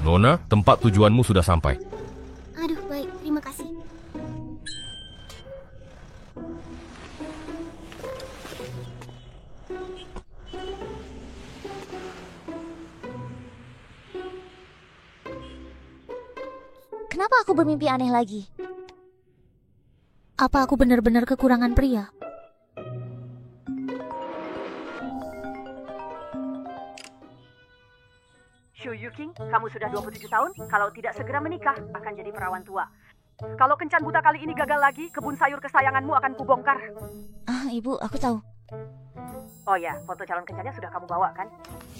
Nona, tempat tujuanmu sudah sampai. Aduh, baik. Terima kasih. Kenapa aku bermimpi aneh lagi? Apa aku benar-benar kekurangan pria? Shu Yuking, kamu sudah 27 tahun. Kalau tidak segera menikah, akan jadi perawan tua. Kalau kencan buta kali ini gagal lagi, kebun sayur kesayanganmu akan kubongkar. Ah, Ibu, aku tahu. Oh ya, foto calon kencannya sudah kamu bawa kan?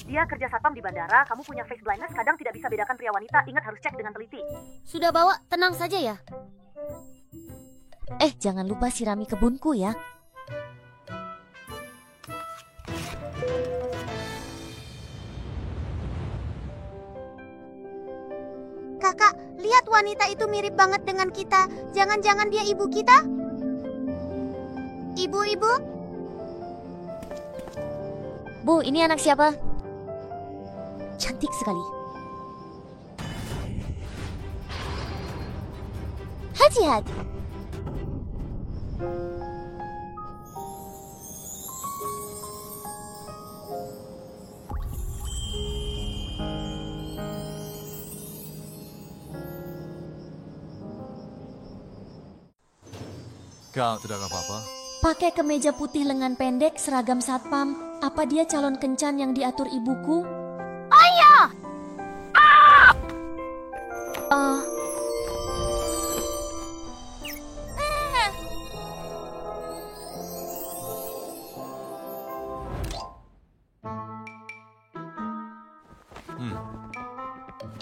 Dia kerja satpam di bandara, kamu punya face blindness, kadang tidak bisa bedakan pria wanita. Ingat harus cek dengan teliti. Sudah bawa, tenang saja ya. Jangan lupa sirami kebunku ya. Kakak, lihat wanita itu mirip banget dengan kita. Jangan-jangan dia ibu kita? Ibu-ibu? Bu, ini anak siapa? Cantik sekali. Hati-hati. Kau tidak apa-apa? Pakai kemeja putih lengan pendek, seragam satpam. Apa dia calon kencan yang diatur ibuku? Ayah!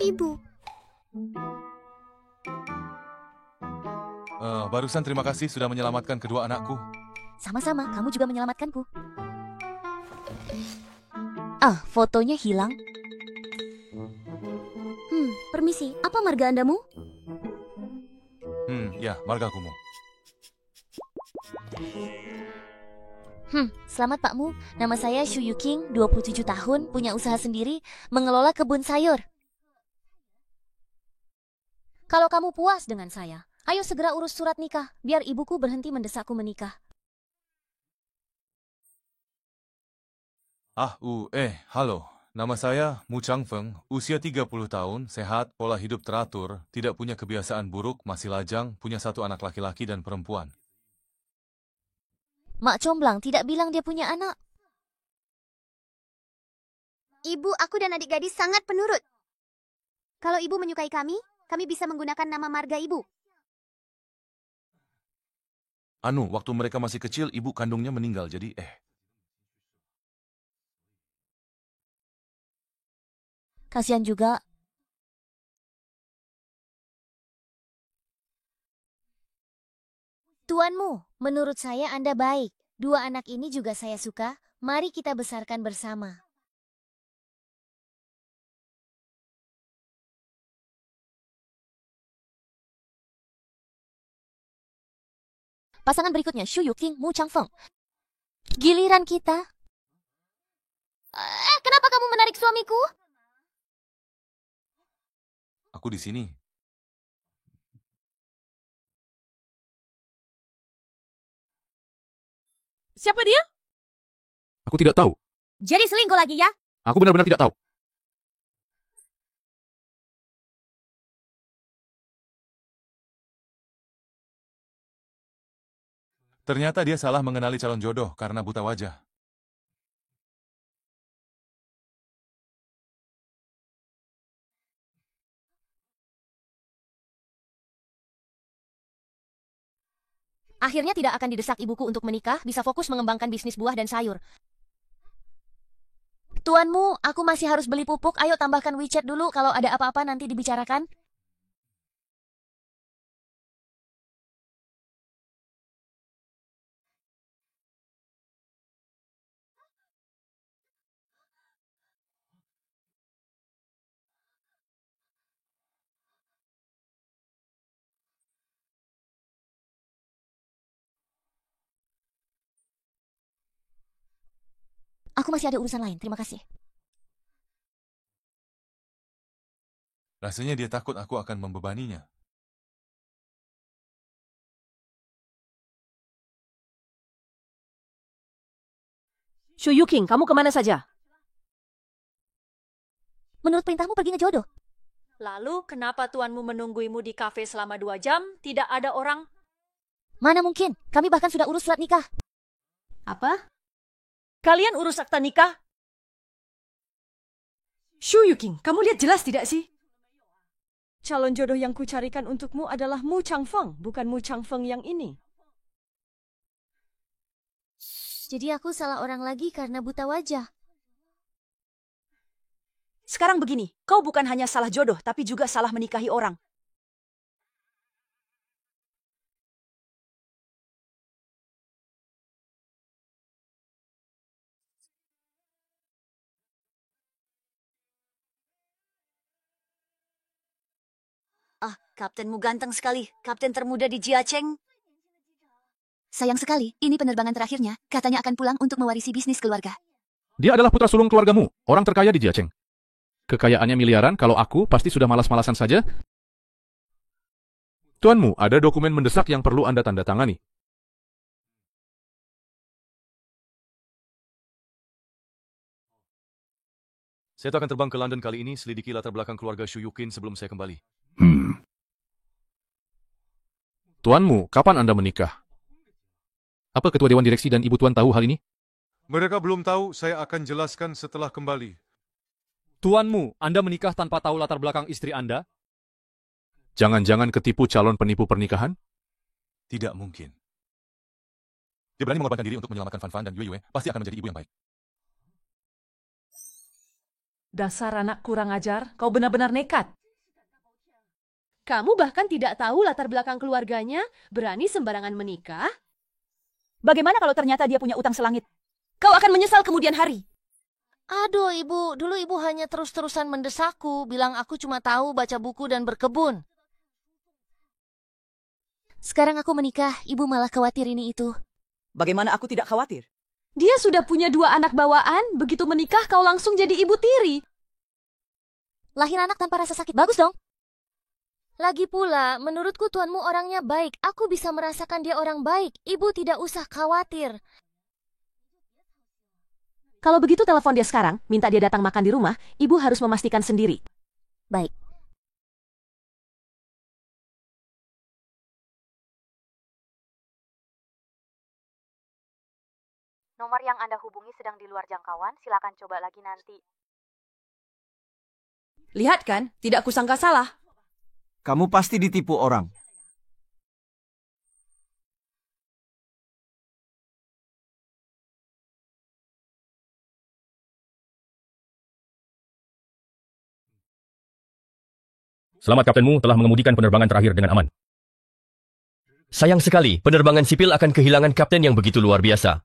Ibu. Barusan terima kasih sudah menyelamatkan kedua anakku. Sama-sama, kamu juga menyelamatkanku. Fotonya hilang. Permisi, apa marga Andamu? Ya, marga Kumo. Selamat Pakmu. Nama saya Shu Yuking, 27 tahun, punya usaha sendiri, mengelola kebun sayur. Kalau kamu puas dengan saya, ayo segera urus surat nikah, biar ibuku berhenti mendesakku menikah. Halo. Nama saya Mu Changfeng, usia 30 tahun, sehat, pola hidup teratur, tidak punya kebiasaan buruk, masih lajang, punya satu anak laki-laki dan perempuan. Mak Comblang tidak bilang dia punya anak. Ibu, aku dan adik gadis sangat penurut. Kalau ibu menyukai kami bisa menggunakan nama marga ibu. Waktu mereka masih kecil, ibu kandungnya meninggal, jadi Kasihan juga. Tuanmu, menurut saya Anda baik. Dua anak ini juga saya suka. Mari kita besarkan bersama. Pasangan berikutnya, Shu Yuking, Mu Changfeng. Giliran kita. Kenapa kamu menarik suamiku? aku di sini. Siapa dia? Aku tidak tahu. Jadi selingkuh lagi ya? Aku benar-benar tidak tahu. Ternyata dia salah mengenali calon jodoh karena buta wajah. Akhirnya tidak akan didesak ibuku untuk menikah, bisa fokus mengembangkan bisnis buah dan sayur. Tuanmu, aku masih harus beli pupuk, ayo tambahkan WeChat dulu, kalau ada apa-apa nanti dibicarakan. Aku masih ada urusan lain, terima kasih. Rasanya dia takut aku akan membebaninya. Shu Yuking, kamu kemana saja? Menurut perintahmu pergi ngejodoh. Lalu, kenapa tuanmu menungguimu di kafe selama 2 jam? Tidak ada orang? Mana mungkin? Kami bahkan sudah urus surat nikah. Apa? Kalian urus akta nikah? Shu Yuking, kamu lihat jelas tidak sih? Calon jodoh yang kucarikan untukmu adalah Mu Changfeng, bukan Mu Changfeng yang ini. Jadi aku salah orang lagi karena buta wajah. Sekarang begini, kau bukan hanya salah jodoh, tapi juga salah menikahi orang. Ah, kaptenmu ganteng sekali. Kapten termuda di Jiacheng. Sayang sekali, ini penerbangan terakhirnya. Katanya akan pulang untuk mewarisi bisnis keluarga. Dia adalah putra sulung keluargamu, orang terkaya di Jiacheng. Kekayaannya miliaran, kalau aku pasti sudah malas-malasan saja. Tuanmu, ada dokumen mendesak yang perlu Anda tanda tangani. Saya akan terbang ke London kali ini, selidiki latar belakang keluarga Shu Yukin sebelum saya kembali. Tuanmu, kapan Anda menikah? Apa Ketua Dewan Direksi dan Ibu Tuan tahu hal ini? Mereka belum tahu, saya akan jelaskan setelah kembali. Tuanmu, Anda menikah tanpa tahu latar belakang istri Anda? Jangan-jangan ketipu calon penipu pernikahan? Tidak mungkin. Dia berani mengorbankan diri untuk menyelamatkan Fan Fan dan Yue Yue, pasti akan menjadi ibu yang baik. Dasar anak kurang ajar, kau benar-benar nekat. Kamu bahkan tidak tahu latar belakang keluarganya, berani sembarangan menikah? Bagaimana kalau ternyata dia punya utang selangit? Kau akan menyesal kemudian hari. Aduh ibu, dulu ibu hanya terus-terusan mendesakku, bilang aku cuma tahu baca buku dan berkebun. Sekarang aku menikah, ibu malah khawatir ini itu. Bagaimana aku tidak khawatir? Dia sudah punya 2 anak bawaan, begitu menikah kau langsung jadi ibu tiri. Lahir anak tanpa rasa sakit, bagus dong. Lagi pula, menurutku tuanmu orangnya baik. Aku bisa merasakan dia orang baik. Ibu tidak usah khawatir. Kalau begitu telepon dia sekarang, minta dia datang makan di rumah, ibu harus memastikan sendiri. Baik. Nomor yang Anda hubungi sedang di luar jangkauan, silakan coba lagi nanti. Lihat kan, tidak kusangka salah. Kamu pasti ditipu orang. Selamat kaptenmu telah mengemudikan penerbangan terakhir dengan aman. Sayang sekali, penerbangan sipil akan kehilangan kapten yang begitu luar biasa.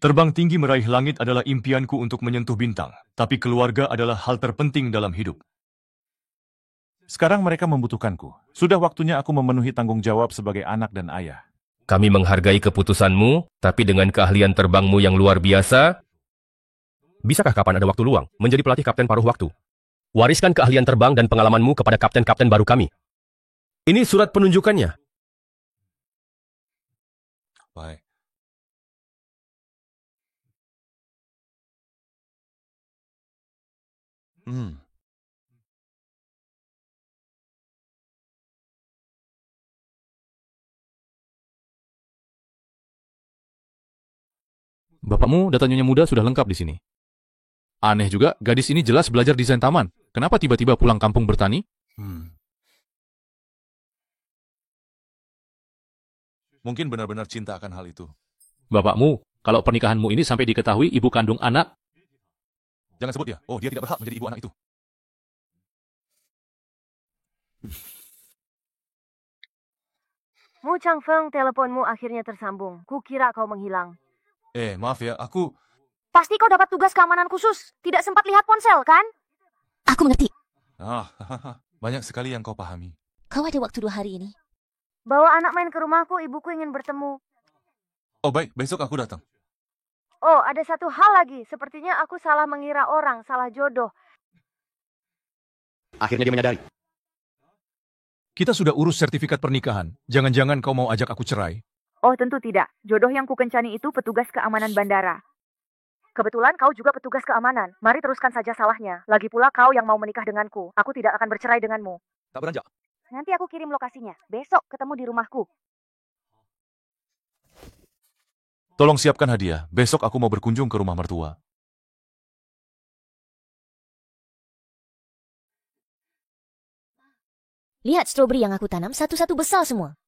Terbang tinggi meraih langit adalah impianku untuk menyentuh bintang, tapi keluarga adalah hal terpenting dalam hidup. Sekarang mereka membutuhkanku. Sudah waktunya aku memenuhi tanggung jawab sebagai anak dan ayah. Kami menghargai keputusanmu, tapi dengan keahlian terbangmu yang luar biasa, Bisakah kapan ada waktu luang menjadi pelatih kapten paruh waktu? wariskan keahlian terbang dan pengalamanmu kepada kapten-kapten baru kami. Ini surat penunjukannya. Baik. Bapakmu data Nyonya Muda sudah lengkap di sini. Aneh juga, gadis ini jelas belajar desain taman. Kenapa tiba-tiba pulang kampung bertani? Mungkin benar-benar cinta akan hal itu. Bapakmu, kalau pernikahanmu ini sampai diketahui ibu kandung anak... Jangan sebut dia. Oh, dia tidak berhak menjadi ibu anak itu. Mu Changfeng, teleponmu akhirnya tersambung. Kukira kau menghilang. Maaf ya, aku... Pasti kau dapat tugas keamanan khusus. Tidak sempat lihat ponsel, kan? Aku mengerti. Banyak sekali yang kau pahami. Kau ada waktu 2 hari ini. Bawa anak main ke rumahku, ibuku ingin bertemu. Oh baik, besok aku datang. Oh, ada satu hal lagi. Sepertinya aku salah mengira orang, salah jodoh. Akhirnya dia menyadari. Kita sudah urus sertifikat pernikahan. Jangan-jangan kau mau ajak aku cerai? Oh tentu tidak. Jodoh yang kukencani itu petugas keamanan bandara. Kebetulan kau juga petugas keamanan. Mari teruskan saja salahnya. Lagi pula kau yang mau menikah denganku. Aku tidak akan bercerai denganmu. Tak beranjak. Nanti aku kirim lokasinya. Besok ketemu di rumahku. Tolong siapkan hadiah. Besok aku mau berkunjung ke rumah mertua. Lihat stroberi yang aku tanam, satu-satu besar semua.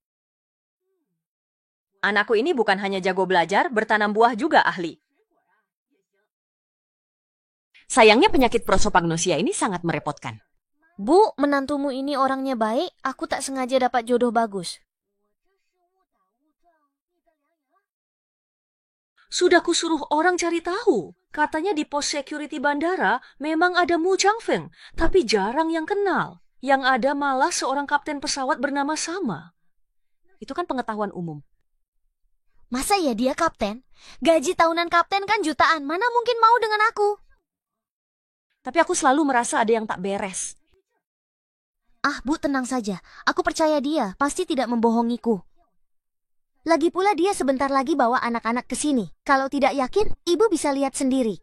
Anakku ini bukan hanya jago belajar, bertanam buah juga ahli. Sayangnya penyakit prosopagnosia ini sangat merepotkan. Bu, menantumu ini orangnya baik, aku tak sengaja dapat jodoh bagus. Sudah kusuruh orang cari tahu. Katanya di pos security bandara memang ada Mu Changfeng, tapi jarang yang kenal. Yang ada malah seorang kapten pesawat bernama sama. Itu kan pengetahuan umum. Masa ya dia kapten? Gaji tahunan kapten kan jutaan, mana mungkin mau dengan aku? Tapi aku selalu merasa ada yang tak beres. Ah, Bu, tenang saja. Aku percaya dia, pasti tidak membohongiku. Lagi pula dia sebentar lagi bawa anak-anak ke sini. Kalau tidak yakin, Ibu bisa lihat sendiri.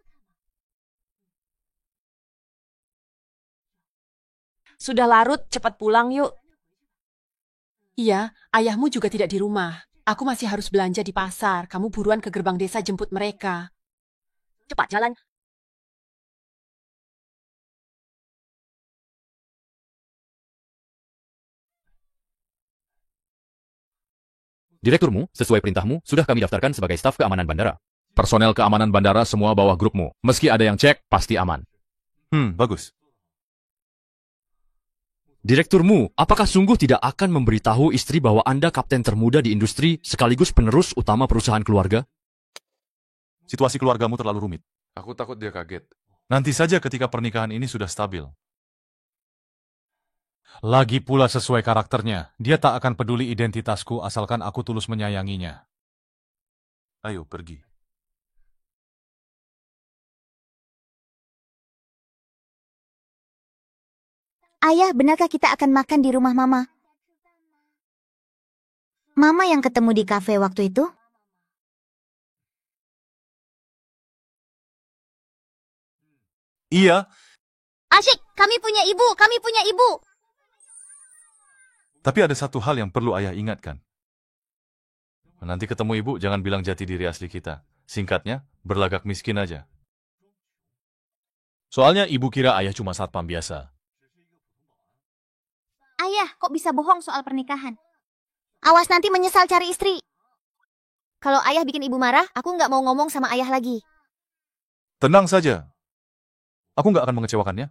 Sudah larut, cepat pulang yuk. Iya, ayahmu juga tidak di rumah. Aku masih harus belanja di pasar. Kamu buruan ke gerbang desa jemput mereka. Cepat jalan. Direkturmu, sesuai perintahmu, sudah kami daftarkan sebagai staf keamanan bandara. Personel keamanan bandara semua bawah grupmu. Meski ada yang cek, pasti aman. Bagus. Direkturmu, apakah sungguh tidak akan memberitahu istri bahwa Anda kapten termuda di industri sekaligus penerus utama perusahaan keluarga? Situasi keluargamu terlalu rumit. Aku takut dia kaget. Nanti saja ketika pernikahan ini sudah stabil. Lagi pula sesuai karakternya, dia tak akan peduli identitasku asalkan aku tulus menyayanginya. Ayo, pergi. Ayah, benarkah kita akan makan di rumah Mama? Mama yang ketemu di kafe waktu itu? Iya, Asyik, kami punya ibu, kami punya ibu. tapi ada satu hal yang perlu ayah ingatkan. Nanti ketemu ibu, jangan bilang jati diri asli kita. Singkatnya, berlagak miskin aja. Soalnya ibu kira ayah cuma satpam biasa. Ayah, kok bisa bohong soal pernikahan? Awas nanti menyesal cari istri. Kalau ayah bikin ibu marah, aku nggak mau ngomong sama ayah lagi. Tenang saja. Aku nggak akan mengecewakannya.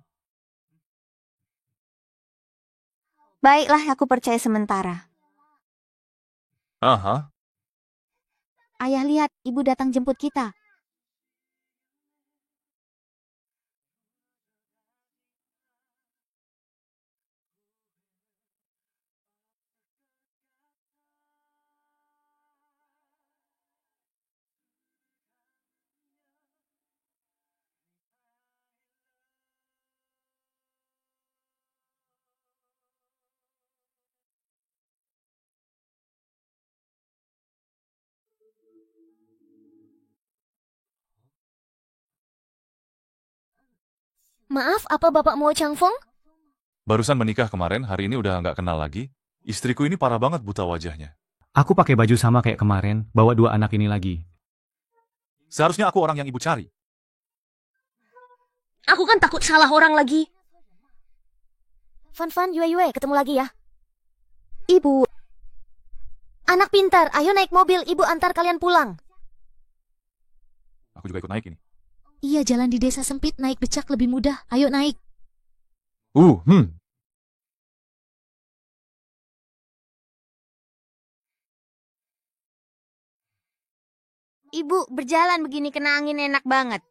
Baiklah, aku percaya sementara. Aha. Ayah lihat, ibu datang jemput kita. Maaf, apa Bapak Mo Changfeng? Barusan menikah kemarin, hari ini udah nggak kenal lagi. Istriku ini parah banget buta wajahnya. Aku pakai baju sama kayak kemarin, bawa dua anak ini lagi. Seharusnya aku orang yang ibu cari. Aku kan takut salah orang lagi. Fan, Yue, ketemu lagi ya. Ibu, Anak pintar, ayo naik mobil, ibu antar kalian pulang. Aku juga ikut naik ini. Iya, jalan di desa sempit, naik becak lebih mudah. Ayo naik. Ibu, berjalan begini kena angin enak banget.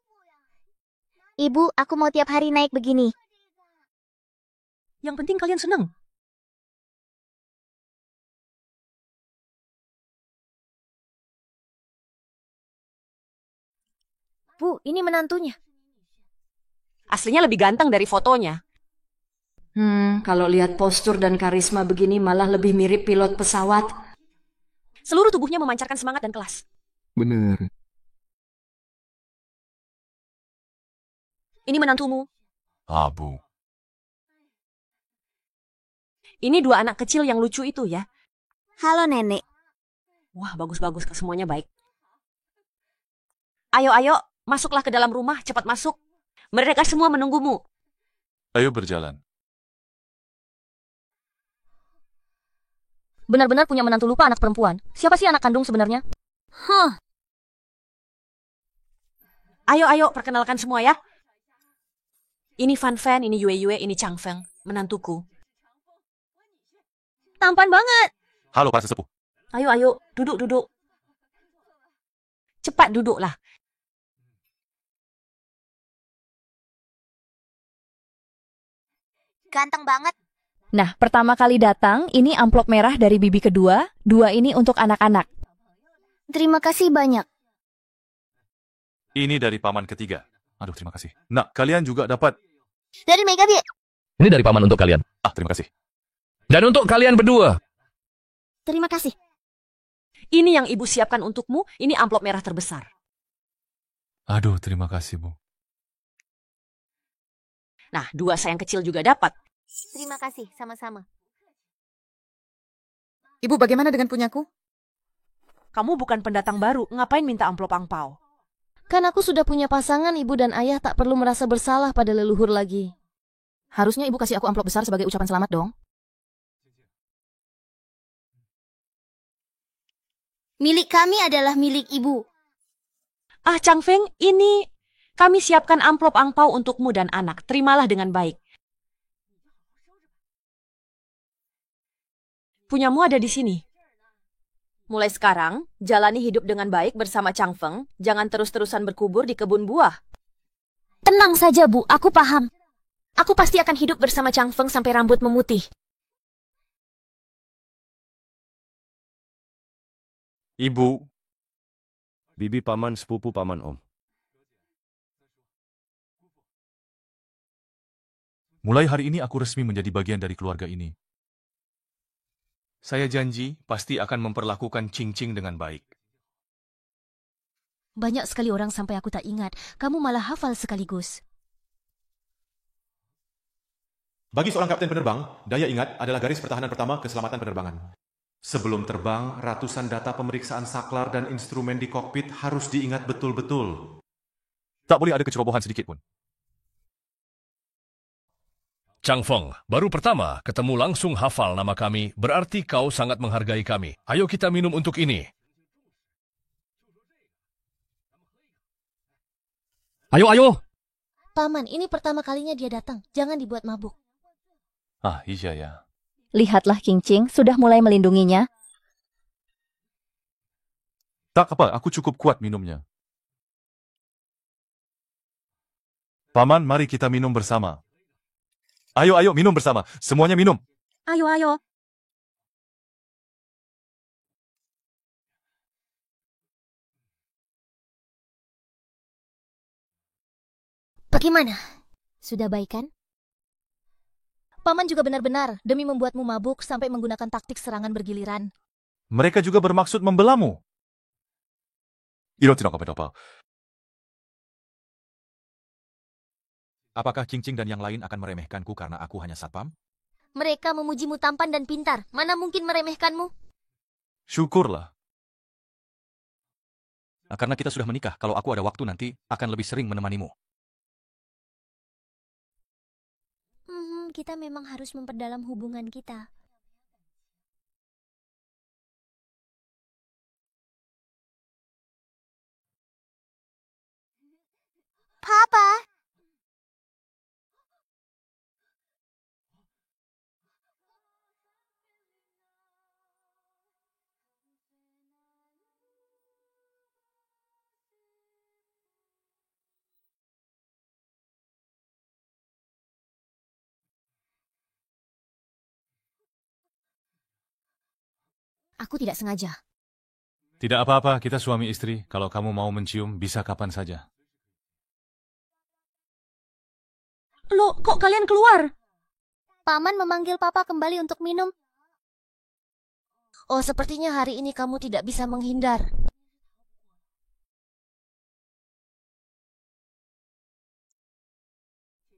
Ibu, aku mau tiap hari naik begini. Yang penting kalian senang. Bu, ini menantunya. Aslinya lebih ganteng dari fotonya. Kalau lihat postur dan karisma begini malah lebih mirip pilot pesawat. Seluruh tubuhnya memancarkan semangat dan kelas. Bener. Ini menantumu. Abu. Ini dua anak kecil yang lucu itu ya. Halo nenek. Wah, bagus-bagus, semuanya baik. Ayo, masuklah ke dalam rumah, cepat masuk. Mereka semua menunggumu. Ayo berjalan. Benar-benar punya menantu lupa anak perempuan. Siapa sih anak kandung sebenarnya? Ayo, perkenalkan semua ya. Ini Fan Fan, ini Yue, ini Chang Feng, menantuku. Tampan banget. Halo para sesepuh. Ayo, duduk. Cepat duduklah. Ganteng banget. Nah, pertama kali datang, ini amplop merah dari bibi kedua, 2 ini untuk anak-anak. Terima kasih banyak. Ini dari paman ketiga. Aduh, terima kasih. Nah, kalian juga dapat. Dari Megabi. Ini dari paman untuk kalian. Terima kasih. Dan untuk kalian berdua. Terima kasih. Ini yang ibu siapkan untukmu, ini amplop merah terbesar. Aduh, terima kasih, Bu. Nah, 2 sayang kecil juga dapat. Terima kasih, sama-sama. Ibu, bagaimana dengan punyaku? Kamu bukan pendatang baru, ngapain minta amplop angpau? Kan aku sudah punya pasangan, ibu dan ayah tak perlu merasa bersalah pada leluhur lagi. Harusnya ibu kasih aku amplop besar sebagai ucapan selamat dong. Milik kami adalah milik ibu. Chang Feng, ini kami siapkan amplop angpau untukmu dan anak. Terimalah dengan baik. Punyamu ada di sini. Mulai sekarang, jalani hidup dengan baik bersama Chang Feng. Jangan terus-terusan berkubur di kebun buah. Tenang saja, Bu. Aku paham. Aku pasti akan hidup bersama Chang Feng sampai rambut memutih. Ibu. Bibi paman, sepupu paman om. Mulai hari ini aku resmi menjadi bagian dari keluarga ini. Saya janji pasti akan memperlakukan Cing Cing dengan baik. Banyak sekali orang sampai aku tak ingat. Kamu malah hafal sekaligus. Bagi seorang kapten penerbang, daya ingat adalah garis pertahanan pertama keselamatan penerbangan. Sebelum terbang, ratusan data pemeriksaan saklar dan instrumen di kokpit harus diingat betul-betul. Tak boleh ada kecerobohan sedikit pun. Chang Feng, baru pertama ketemu langsung hafal nama kami, berarti kau sangat menghargai kami. Ayo kita minum untuk ini. Ayo. Paman, ini pertama kalinya dia datang. Jangan dibuat mabuk. Iya ya. Lihatlah King Cing, sudah mulai melindunginya. Tak apa, aku cukup kuat minumnya. Paman, mari kita minum bersama. Ayo, minum bersama. Semuanya minum. Ayo. Bagaimana? Sudah baik kan? Paman juga benar-benar demi membuatmu mabuk sampai menggunakan taktik serangan bergiliran. Mereka juga bermaksud membelamu. Apa? Apakah Cing Cing dan yang lain akan meremehkanku karena aku hanya satpam? Mereka memujimu tampan dan pintar. Mana mungkin meremehkanmu? Syukurlah. Karena kita sudah menikah, kalau aku ada waktu nanti, akan lebih sering menemanimu. Kita memang harus memperdalam hubungan kita. Papa. Aku tidak sengaja. Tidak apa-apa, kita suami istri. Kalau kamu mau mencium, bisa kapan saja. Loh, kok kalian keluar? Paman memanggil papa kembali untuk minum. Oh, sepertinya hari ini kamu tidak bisa menghindar.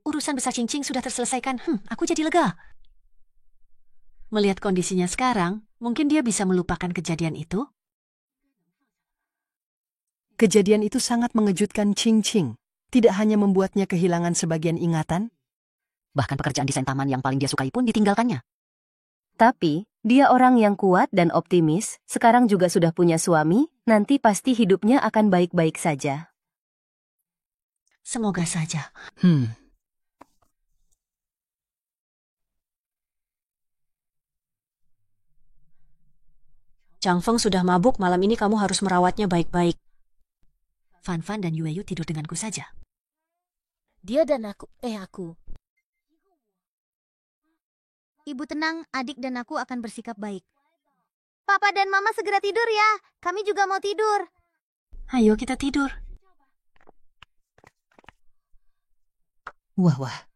Urusan besar Cincing sudah terselesaikan. Aku jadi lega. Melihat kondisinya sekarang, mungkin dia bisa melupakan kejadian itu. Kejadian itu sangat mengejutkan Cincing. Tidak hanya membuatnya kehilangan sebagian ingatan, Bahkan pekerjaan desain taman yang paling dia sukai pun ditinggalkannya. Tapi, dia orang yang kuat dan optimis, sekarang juga sudah punya suami, nanti pasti hidupnya akan baik-baik saja. Semoga saja. Chang Feng sudah mabuk, malam ini kamu harus merawatnya baik-baik. Fan Fan dan Yue Yu tidur denganku saja. Dia dan aku. Ibu tenang, adik dan aku akan bersikap baik. Papa dan Mama segera tidur ya. Kami juga mau tidur. Ayo kita tidur. Wah.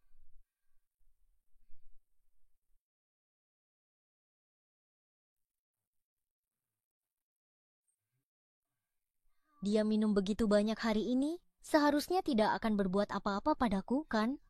Dia minum begitu banyak hari ini, seharusnya tidak akan berbuat apa-apa padaku, kan?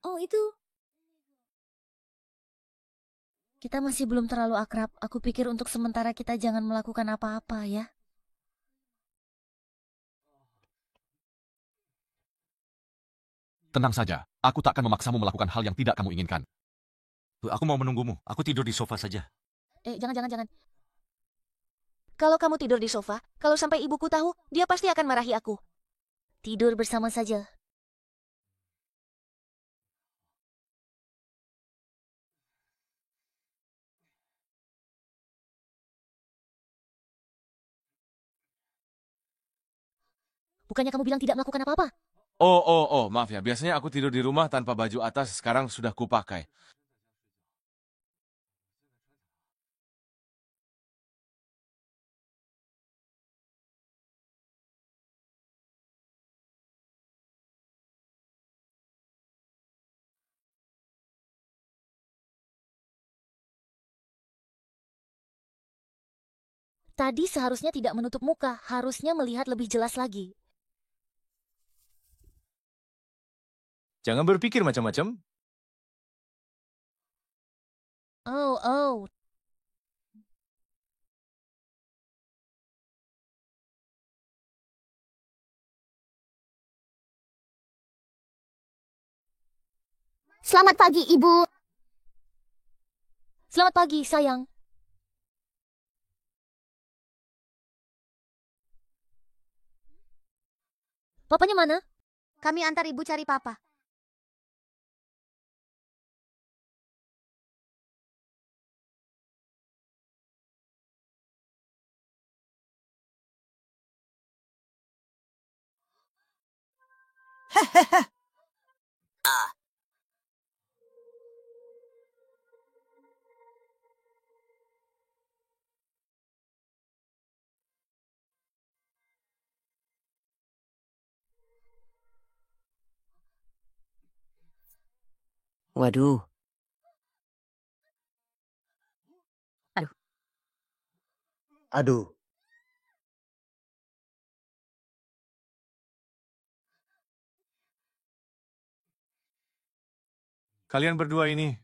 Oh, itu. Kita masih belum terlalu akrab. Aku pikir untuk sementara kita jangan melakukan apa-apa ya. Tenang saja, aku tak akan memaksamu melakukan hal yang tidak kamu inginkan. Aku mau menunggumu. Aku tidur di sofa saja. Jangan. Kalau kamu tidur di sofa, kalau sampai ibuku tahu, dia pasti akan marahi aku. Tidur bersama saja. Bukannya kamu bilang tidak melakukan apa-apa? Maaf ya. Biasanya aku tidur di rumah tanpa baju atas, sekarang sudah kupakai. Tadi seharusnya tidak menutup muka, harusnya melihat lebih jelas lagi. Jangan berpikir macam-macam. Oh. Selamat pagi, Ibu. Selamat pagi, sayang. Papanya mana? Kami antar Ibu cari Papa. Waduh. Aduh. Kalian berdua ini.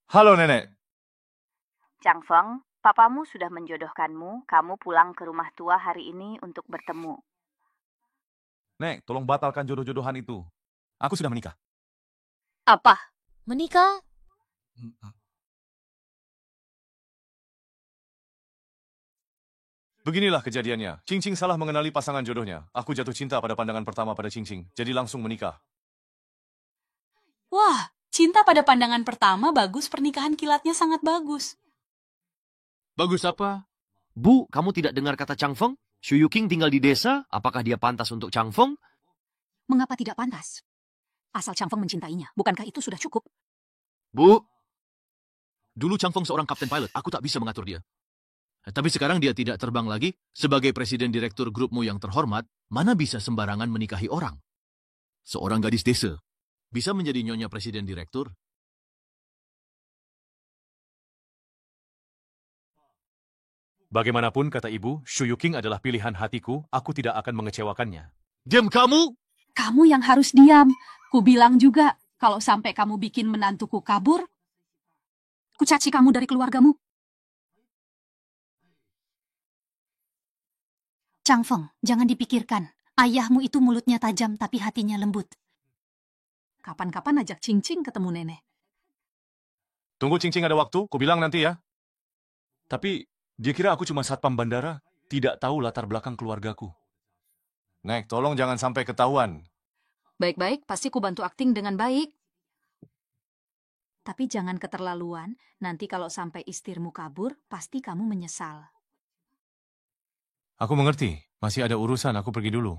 Halo, Nenek. Chang Feng, papamu sudah menjodohkanmu. Kamu pulang ke rumah tua hari ini untuk bertemu. Nek, tolong batalkan jodoh-jodohan itu. Aku sudah menikah. Apa? Menikah? Beginilah kejadiannya. Cing Cing salah mengenali pasangan jodohnya. Aku jatuh cinta pada pandangan pertama pada Cing Cing, jadi langsung menikah. Wah, cinta pada pandangan pertama bagus, pernikahan kilatnya sangat bagus. Bagus apa? Bu, kamu tidak dengar kata Chang Feng? Xu Yuqing tinggal di desa, apakah dia pantas untuk Chang Feng? Mengapa tidak pantas? Asal Chang Feng mencintainya, bukankah itu sudah cukup? Bu, dulu Chang Feng seorang kapten pilot, aku tak bisa mengatur dia. Tapi sekarang dia tidak terbang lagi. Sebagai presiden direktur grupmu yang terhormat, mana bisa sembarangan menikahi orang? Seorang gadis desa bisa menjadi nyonya presiden direktur? Bagaimanapun, kata ibu, Xu Yuqing adalah pilihan hatiku, aku tidak akan mengecewakannya. Diam kamu! Kamu yang harus diam. Ku bilang juga, kalau sampai kamu bikin menantuku kabur, ku caci kamu dari keluargamu. Chang Feng, jangan dipikirkan. Ayahmu itu mulutnya tajam tapi hatinya lembut. Kapan-kapan ajak Cing Cing ketemu nenek. Tunggu Cing Cing ada waktu, ku bilang nanti ya. Tapi dia kira aku cuma satpam bandara, tidak tahu latar belakang keluargaku. Nek, tolong jangan sampai ketahuan. Baik-baik, pasti ku bantu akting dengan baik. Tapi jangan keterlaluan, nanti kalau sampai istirmu kabur, pasti kamu menyesal. Aku mengerti, masih ada urusan, aku pergi dulu.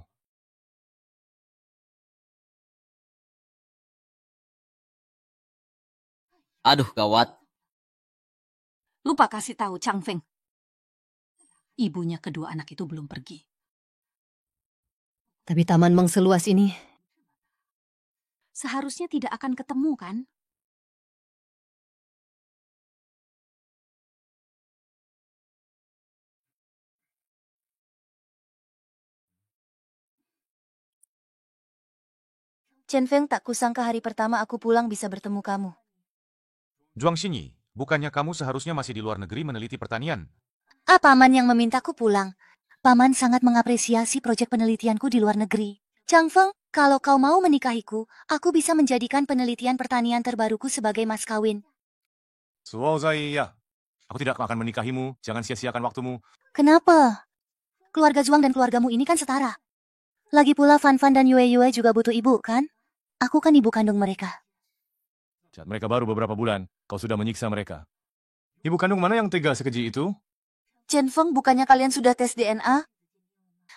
Aduh, gawat. Lupa kasih tahu Chang Feng. Ibunya kedua anak itu belum pergi. Tapi taman Meng seluas ini. Seharusnya tidak akan ketemu, kan? Chen Feng, tak kusangka hari pertama aku pulang bisa bertemu kamu. Zhuang Xinyi, bukannya kamu seharusnya masih di luar negeri meneliti pertanian? Paman yang memintaku pulang. Paman sangat mengapresiasi proyek penelitianku di luar negeri. Chang Feng, kalau kau mau menikahiku, aku bisa menjadikan penelitian pertanian terbaruku sebagai mas kawin. Suozaiya, aku tidak akan menikahimu, jangan sia-siakan waktumu. Kenapa? Keluarga Zhuang dan keluargamu ini kan setara. Lagi pula Fan Fan dan Yue Yue juga butuh ibu, kan? Aku kan ibu kandung mereka. Saat mereka baru beberapa bulan, kau sudah menyiksa mereka. Ibu kandung mana yang tega sekeji itu? Chen Feng, bukannya kalian sudah tes DNA?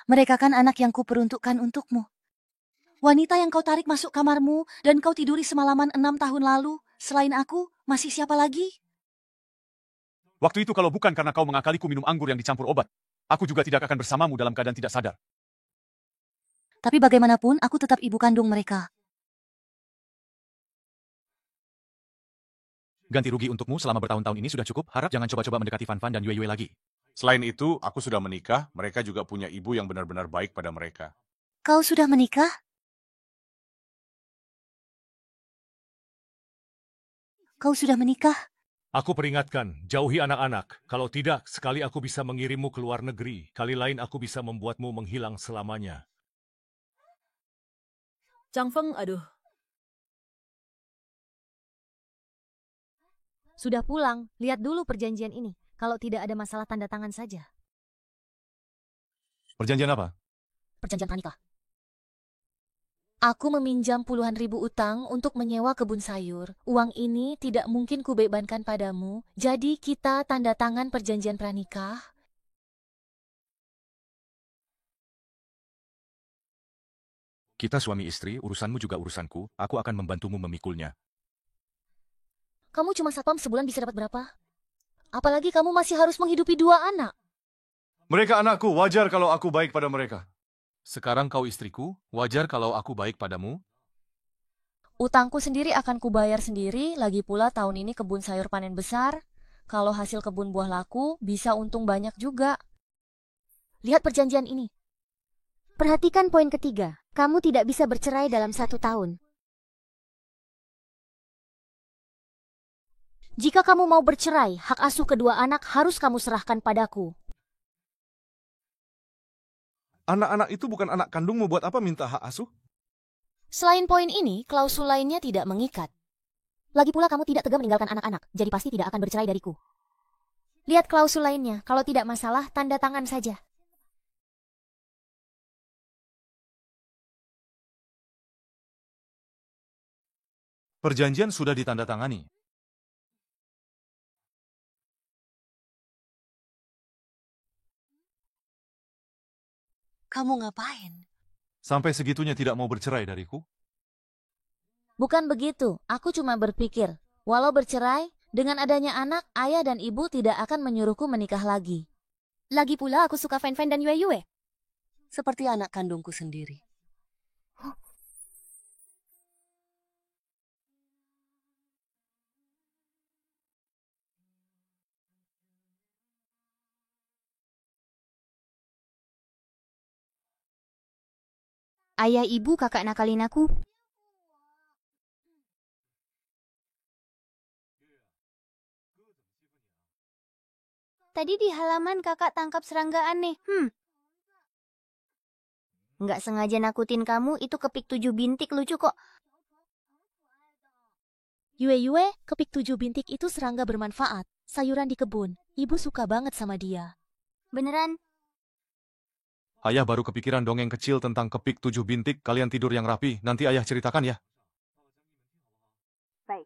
Mereka kan anak yang kuperuntukkan untukmu. Wanita yang kau tarik masuk kamarmu dan kau tiduri semalaman 6 tahun lalu, selain aku, masih siapa lagi? Waktu itu kalau bukan karena kau mengakaliku minum anggur yang dicampur obat, aku juga tidak akan bersamamu dalam keadaan tidak sadar. Tapi bagaimanapun, aku tetap ibu kandung mereka. Ganti rugi untukmu selama bertahun-tahun ini sudah cukup, harap jangan coba-coba mendekati Fan Fan dan Yue Yue lagi. Selain itu, aku sudah menikah, mereka juga punya ibu yang benar-benar baik pada mereka. Kau sudah menikah? Kau sudah menikah? Aku peringatkan, jauhi anak-anak. Kalau tidak, sekali aku bisa mengirimmu ke luar negeri, kali lain aku bisa membuatmu menghilang selamanya. Chang Feng, aduh. Sudah pulang, lihat dulu perjanjian ini. Kalau tidak ada masalah tanda tangan saja. Perjanjian apa? Perjanjian pranikah. Aku meminjam puluhan ribu utang untuk menyewa kebun sayur. Uang ini tidak mungkin kubebankan padamu. Jadi kita tanda tangan perjanjian pranikah. Kita suami istri, urusanmu juga urusanku, aku akan membantumu memikulnya. Kamu cuma satpam sebulan bisa dapat berapa? Apalagi kamu masih harus menghidupi 2 anak. Mereka anakku, wajar kalau aku baik pada mereka. Sekarang kau istriku, wajar kalau aku baik padamu? Utangku sendiri akan kubayar sendiri, lagi pula tahun ini kebun sayur panen besar. Kalau hasil kebun buah laku, bisa untung banyak juga. Lihat perjanjian ini. Perhatikan poin ketiga, kamu tidak bisa bercerai dalam 1 tahun. Jika kamu mau bercerai, hak asuh kedua anak harus kamu serahkan padaku. Anak-anak itu bukan anak kandungmu, buat apa minta hak asuh? Selain poin ini, klausul lainnya tidak mengikat. Lagi pula kamu tidak tega meninggalkan anak-anak, jadi pasti tidak akan bercerai dariku. Lihat klausul lainnya, kalau tidak masalah, tanda tangan saja. Perjanjian sudah ditandatangani. Kamu ngapain? Sampai segitunya tidak mau bercerai dariku? Bukan begitu, aku cuma berpikir, walau bercerai, dengan adanya anak, ayah dan ibu tidak akan menyuruhku menikah lagi. Lagi pula aku suka Fan Fan dan Yue Yue. Seperti anak kandungku sendiri. Ayah, ibu, kakak nakalin aku. Tadi di halaman kakak tangkap serangga aneh. Nggak sengaja nakutin kamu, itu kepik 7 bintik lucu kok. Yue Yue, kepik 7 bintik itu serangga bermanfaat. Sayuran di kebun. Ibu suka banget sama dia. Beneran? Ayah baru kepikiran dongeng kecil tentang kepik 7 bintik, kalian tidur yang rapi, nanti ayah ceritakan ya. Baik.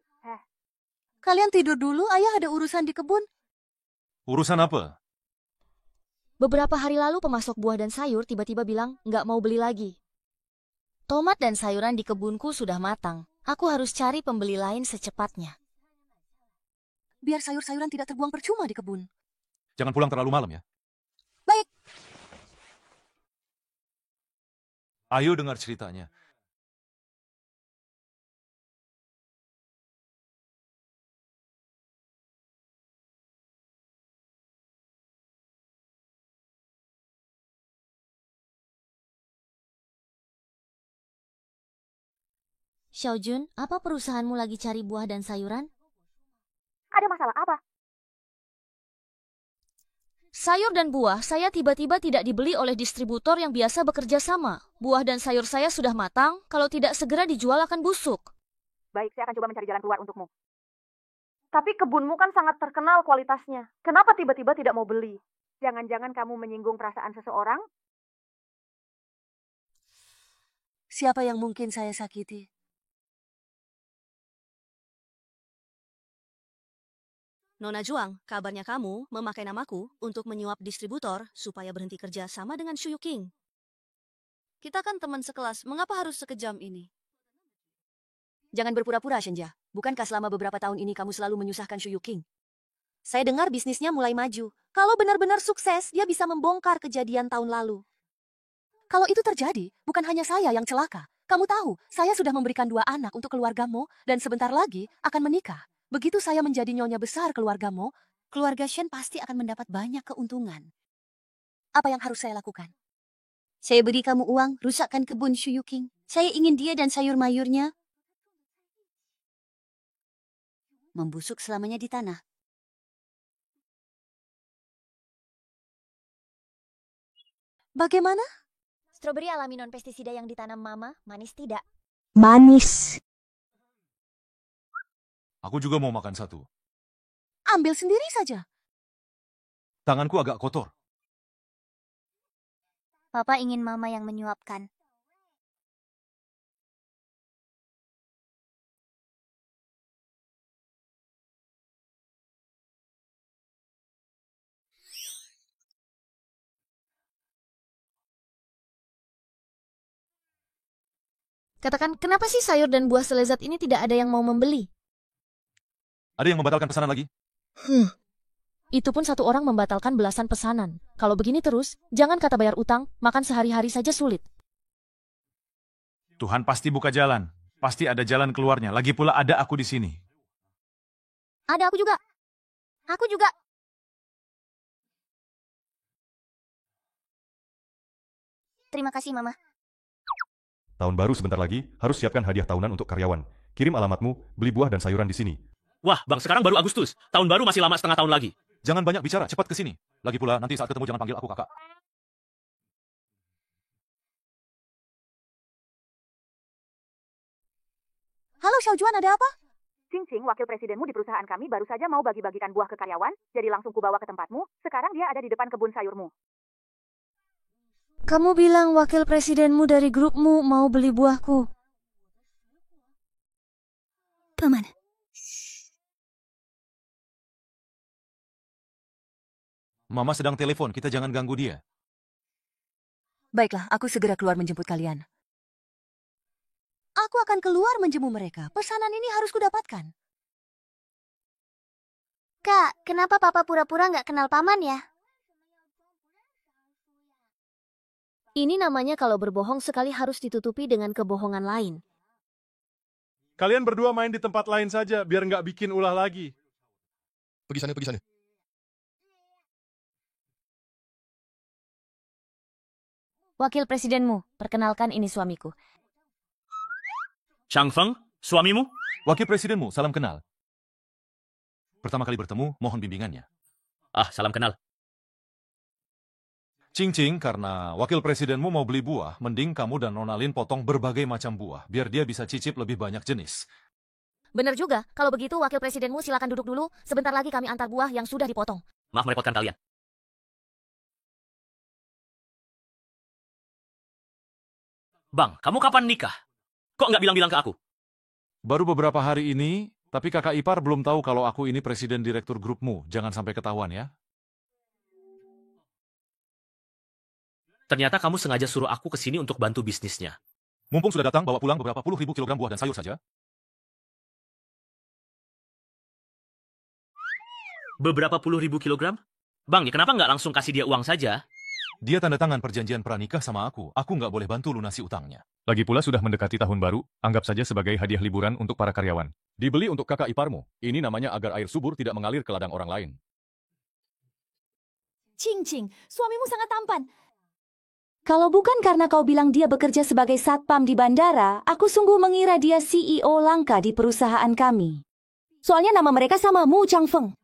Kalian tidur dulu, ayah ada urusan di kebun. Urusan apa? Beberapa hari lalu pemasok buah dan sayur tiba-tiba bilang nggak mau beli lagi. Tomat dan sayuran di kebunku sudah matang. Aku harus cari pembeli lain secepatnya. Biar sayur-sayuran tidak terbuang percuma di kebun. Jangan pulang terlalu malam ya. Baik. Ayo dengar ceritanya. Xiaojun, apa perusahaanmu lagi cari buah dan sayuran? Ada masalah apa? Sayur dan buah saya tiba-tiba tidak dibeli oleh distributor yang biasa bekerja sama. Buah dan sayur saya sudah matang, kalau tidak segera dijual akan busuk. Baik, saya akan coba mencari jalan keluar untukmu. Tapi kebunmu kan sangat terkenal kualitasnya. Kenapa tiba-tiba tidak mau beli? Jangan-jangan kamu menyinggung perasaan seseorang? Siapa yang mungkin saya sakiti? Nona Juang, kabarnya kamu memakai namaku untuk menyuap distributor supaya berhenti kerja sama dengan Shuyu King. Kita kan teman sekelas, mengapa harus sekejam ini? Jangan berpura-pura, Shenja. Bukankah selama beberapa tahun ini kamu selalu menyusahkan Shuyu King? Saya dengar bisnisnya mulai maju. Kalau benar-benar sukses, dia bisa membongkar kejadian tahun lalu. Kalau itu terjadi, bukan hanya saya yang celaka. Kamu tahu, saya sudah memberikan 2 anak untuk keluargamu dan sebentar lagi akan menikah. Begitu saya menjadi nyonya besar keluargamu, keluarga Shen pasti akan mendapat banyak keuntungan. Apa yang harus saya lakukan? Saya beri kamu uang, rusakkan kebun Shuyu King. Saya ingin dia dan sayur mayurnya membusuk selamanya di tanah. Bagaimana? Stroberi alami non-pestisida yang ditanam Mama, manis tidak? Manis. Aku juga mau makan satu. Ambil sendiri saja. Tanganku agak kotor. Papa ingin Mama yang menyuapkan. Katakan, kenapa sih sayur dan buah selezat ini tidak ada yang mau membeli? Ada yang membatalkan pesanan lagi? Itu pun satu orang membatalkan belasan pesanan. Kalau begini terus, jangan kata bayar utang, makan sehari-hari saja sulit. Tuhan pasti buka jalan. Pasti ada jalan keluarnya. Lagi pula ada aku di sini. Ada aku juga. Aku juga. Terima kasih, Mama. Tahun baru sebentar lagi, harus siapkan hadiah tahunan untuk karyawan. Kirim alamatmu, beli buah dan sayuran di sini. Wah, Bang, sekarang baru Agustus. Tahun baru masih lama setengah tahun lagi. Jangan banyak bicara, cepat ke sini. Lagi pula, nanti saat ketemu jangan panggil aku kakak. Halo Xiaojuan, ada apa? Cing-Cing, wakil presidenmu di perusahaan kami baru saja mau bagi-bagikan buah ke karyawan, jadi langsung kubawa ke tempatmu. Sekarang dia ada di depan kebun sayurmu. Kamu bilang wakil presidenmu dari grupmu mau beli buahku. Paman. Mama sedang telepon, kita jangan ganggu dia. Baiklah, aku segera keluar menjemput kalian. Aku akan keluar menjemput mereka. Pesanan ini harus kudapatkan. Kak, kenapa papa pura-pura nggak kenal paman ya? Ini namanya kalau berbohong sekali harus ditutupi dengan kebohongan lain. Kalian berdua main di tempat lain saja, biar nggak bikin ulah lagi. Pergi sana, pergi sana. Wakil presidenmu, perkenalkan ini suamiku. Chang Feng, suamimu? Wakil presidenmu, salam kenal. Pertama kali bertemu, mohon bimbingannya. Ah, salam kenal. Cing-Cing, karena wakil presidenmu mau beli buah, mending kamu dan Nona Lin potong berbagai macam buah, biar dia bisa cicip lebih banyak jenis. Bener juga, kalau begitu wakil presidenmu silakan duduk dulu. Sebentar lagi kami antar buah yang sudah dipotong. Maaf merepotkan kalian. Bang, kamu kapan nikah? Kok nggak bilang-bilang ke aku? Baru beberapa hari ini, tapi kakak ipar belum tahu kalau aku ini presiden direktur grupmu. Jangan sampai ketahuan ya. Ternyata kamu sengaja suruh aku ke sini untuk bantu bisnisnya. Mumpung sudah datang, bawa pulang beberapa puluh ribu kilogram buah dan sayur saja. Beberapa puluh ribu kilogram? Bang, ya kenapa nggak langsung kasih dia uang saja? Dia tanda tangan perjanjian pranikah sama aku. Aku nggak boleh bantu lunasi utangnya. Lagi pula sudah mendekati tahun baru, anggap saja sebagai hadiah liburan untuk para karyawan. Dibeli untuk kakak iparmu. Ini namanya agar air subur tidak mengalir ke ladang orang lain. Cing-Cing, suamimu sangat tampan. Kalau bukan karena kau bilang dia bekerja sebagai satpam di bandara, aku sungguh mengira dia CEO langka di perusahaan kami. Soalnya nama mereka sama, Mu Changfeng.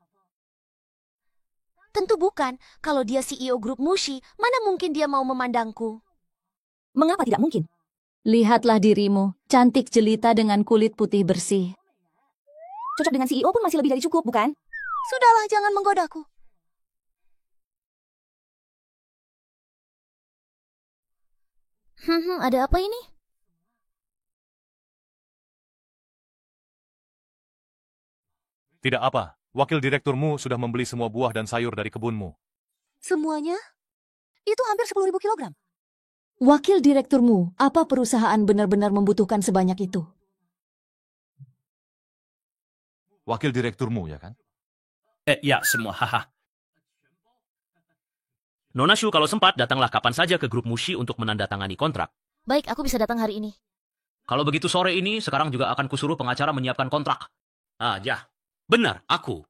Tentu bukan. Kalau dia CEO grup Mushi, mana mungkin dia mau memandangku? Mengapa tidak mungkin? Lihatlah dirimu, cantik jelita dengan kulit putih bersih. Cocok dengan CEO pun masih lebih dari cukup, bukan? Sudahlah, jangan menggodaku. Ada apa ini? Tidak apa. Wakil direkturmu sudah membeli semua buah dan sayur dari kebunmu. Semuanya? Itu hampir 10.000 kilogram. Wakil direkturmu, apa perusahaan benar-benar membutuhkan sebanyak itu? Wakil direkturmu, ya kan? Ya, semua, haha. Nona Shu, kalau sempat, datanglah kapan saja ke grup Mushi untuk menandatangani kontrak. Baik, aku bisa datang hari ini. Kalau begitu sore ini, sekarang juga akan kusuruh pengacara menyiapkan kontrak. Ah, ya. Benar, aku.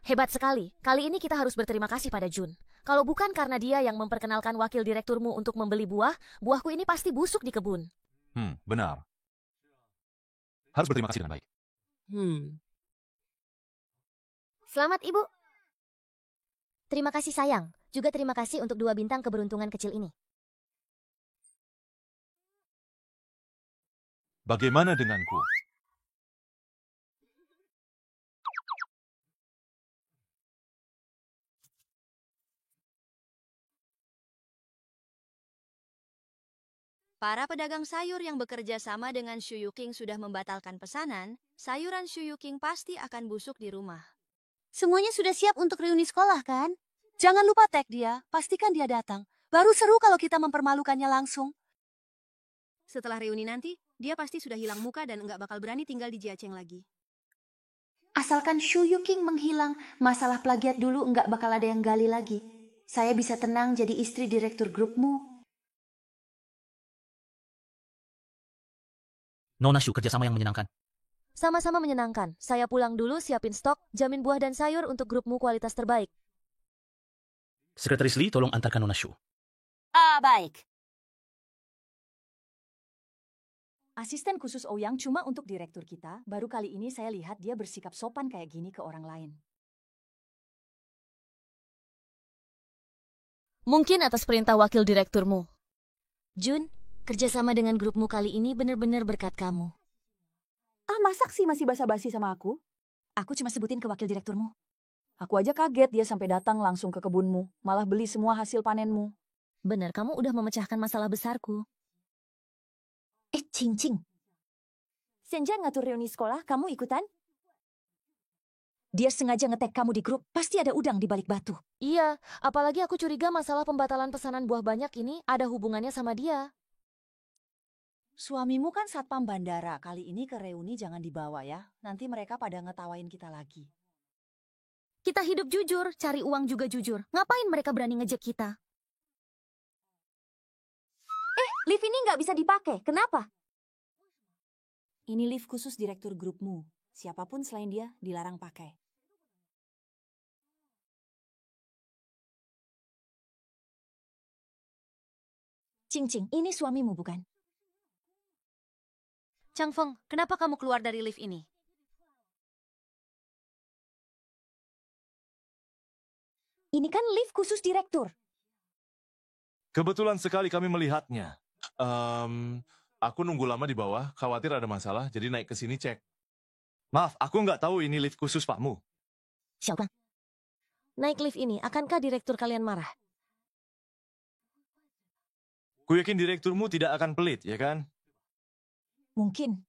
Hebat sekali. Kali ini kita harus berterima kasih pada Jun. Kalau bukan karena dia yang memperkenalkan wakil direkturmu untuk membeli buah, buahku ini pasti busuk di kebun. Benar. Harus berterima kasih dengan baik. Selamat, Ibu. Terima kasih, sayang. Juga terima kasih untuk 2 bintang keberuntungan kecil ini. Bagaimana denganku? Para pedagang sayur yang bekerja sama dengan Shu Yuking sudah membatalkan pesanan, sayuran Shu Yuking pasti akan busuk di rumah. Semuanya sudah siap untuk reuni sekolah, kan? Jangan lupa tag dia, pastikan dia datang. Baru seru kalau kita mempermalukannya langsung. Setelah reuni nanti, dia pasti sudah hilang muka dan nggak bakal berani tinggal di Jiacheng lagi. Asalkan Shu Yuking menghilang, masalah plagiat dulu nggak bakal ada yang gali lagi. Saya bisa tenang jadi istri direktur grupmu. Nona Shu, kerjasama yang menyenangkan. Sama-sama menyenangkan. Saya pulang dulu siapin stok, jamin buah dan sayur untuk grupmu kualitas terbaik. Sekretaris Lee, tolong antarkan Nona Shu. Baik. Asisten khusus Ouyang cuma untuk direktur kita, baru kali ini saya lihat dia bersikap sopan kayak gini ke orang lain. Mungkin atas perintah wakil direkturmu. Jun, kerjasama dengan grupmu kali ini benar-benar berkat kamu. Ah, masa sih masih basa-basi sama aku? Aku cuma sebutin ke wakil direkturmu. Aku aja kaget dia sampai datang langsung ke kebunmu, malah beli semua hasil panenmu. Benar, kamu udah memecahkan masalah besarku. Cing. Senja ngatur reuni sekolah, kamu ikutan? Dia sengaja ngetek kamu di grup, pasti ada udang di balik batu. Iya, apalagi aku curiga masalah pembatalan pesanan buah banyak ini ada hubungannya sama dia. Suamimu kan satpam bandara, kali ini ke reuni jangan dibawa ya. Nanti mereka pada ngetawain kita lagi. Kita hidup jujur, cari uang juga jujur. Ngapain mereka berani ngejek kita? Lift ini nggak bisa dipakai, kenapa? Ini lift khusus direktur grupmu. Siapapun selain dia dilarang pakai. Cing, ini suamimu bukan? Changfeng, kenapa kamu keluar dari lift ini? Ini kan lift khusus direktur. Kebetulan sekali kami melihatnya. Aku nunggu lama di bawah, khawatir ada masalah, jadi naik ke sini cek. Maaf, aku nggak tahu ini lift khusus Pakmu. Xiaobang, naik lift ini, akankah direktur kalian marah? Ku yakin direkturmu tidak akan pelit, ya kan? Mungkin.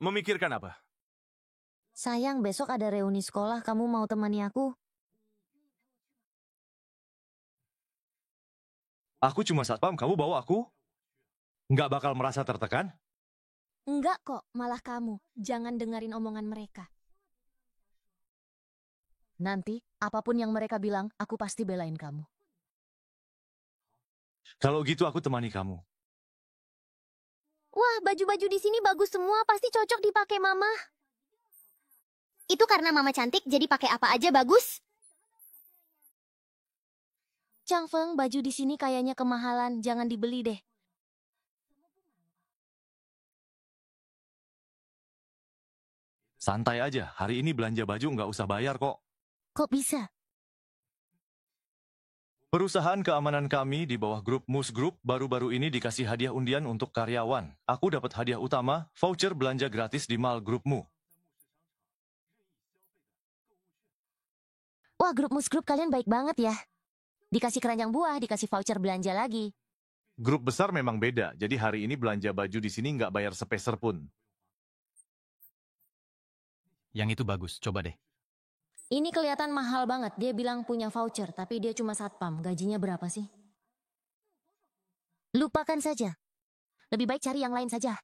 Memikirkan apa? Sayang, besok ada reuni sekolah, kamu mau temani aku? Aku cuma satpam, kamu bawa aku? Nggak bakal merasa tertekan? Enggak kok, malah kamu. Jangan dengerin omongan mereka. Nanti, apapun yang mereka bilang, aku pasti belain kamu. Kalau gitu aku temani kamu. Wah, baju-baju di sini bagus semua, pasti cocok dipakai mama. Itu karena mama cantik, jadi pakai apa aja bagus. Changfeng, baju di sini kayaknya kemahalan, jangan dibeli deh. Santai aja, hari ini belanja baju nggak usah bayar kok. Kok bisa? Perusahaan keamanan kami di bawah grup Mus Group baru-baru ini dikasih hadiah undian untuk karyawan. Aku dapat hadiah utama, voucher belanja gratis di mall grupmu. Wah, grup Mus Group kalian baik banget ya. Dikasih keranjang buah, dikasih voucher belanja lagi. Grup besar memang beda, jadi hari ini belanja baju di sini nggak bayar sepeser pun. Yang itu bagus, coba deh. Ini kelihatan mahal banget. Dia bilang punya voucher, tapi dia cuma satpam. Gajinya berapa sih? Lupakan saja. Lebih baik cari yang lain saja.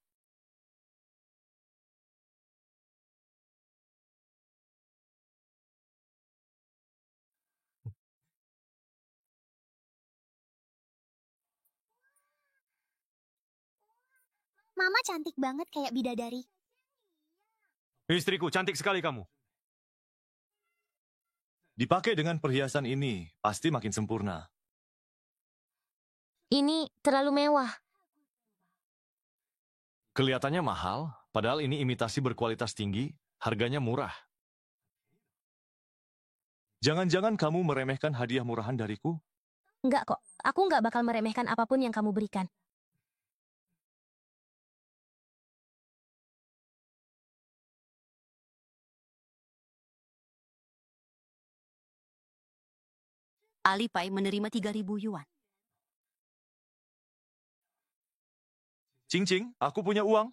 Mama cantik banget kayak bidadari. Istriku, cantik sekali kamu. Dipakai dengan perhiasan ini, pasti makin sempurna. Ini terlalu mewah. Kelihatannya mahal, padahal ini imitasi berkualitas tinggi, harganya murah. Jangan-jangan kamu meremehkan hadiah murahan dariku? Enggak kok, aku enggak bakal meremehkan apapun yang kamu berikan. Alipay menerima 3.000 yuan. Cing, aku punya uang.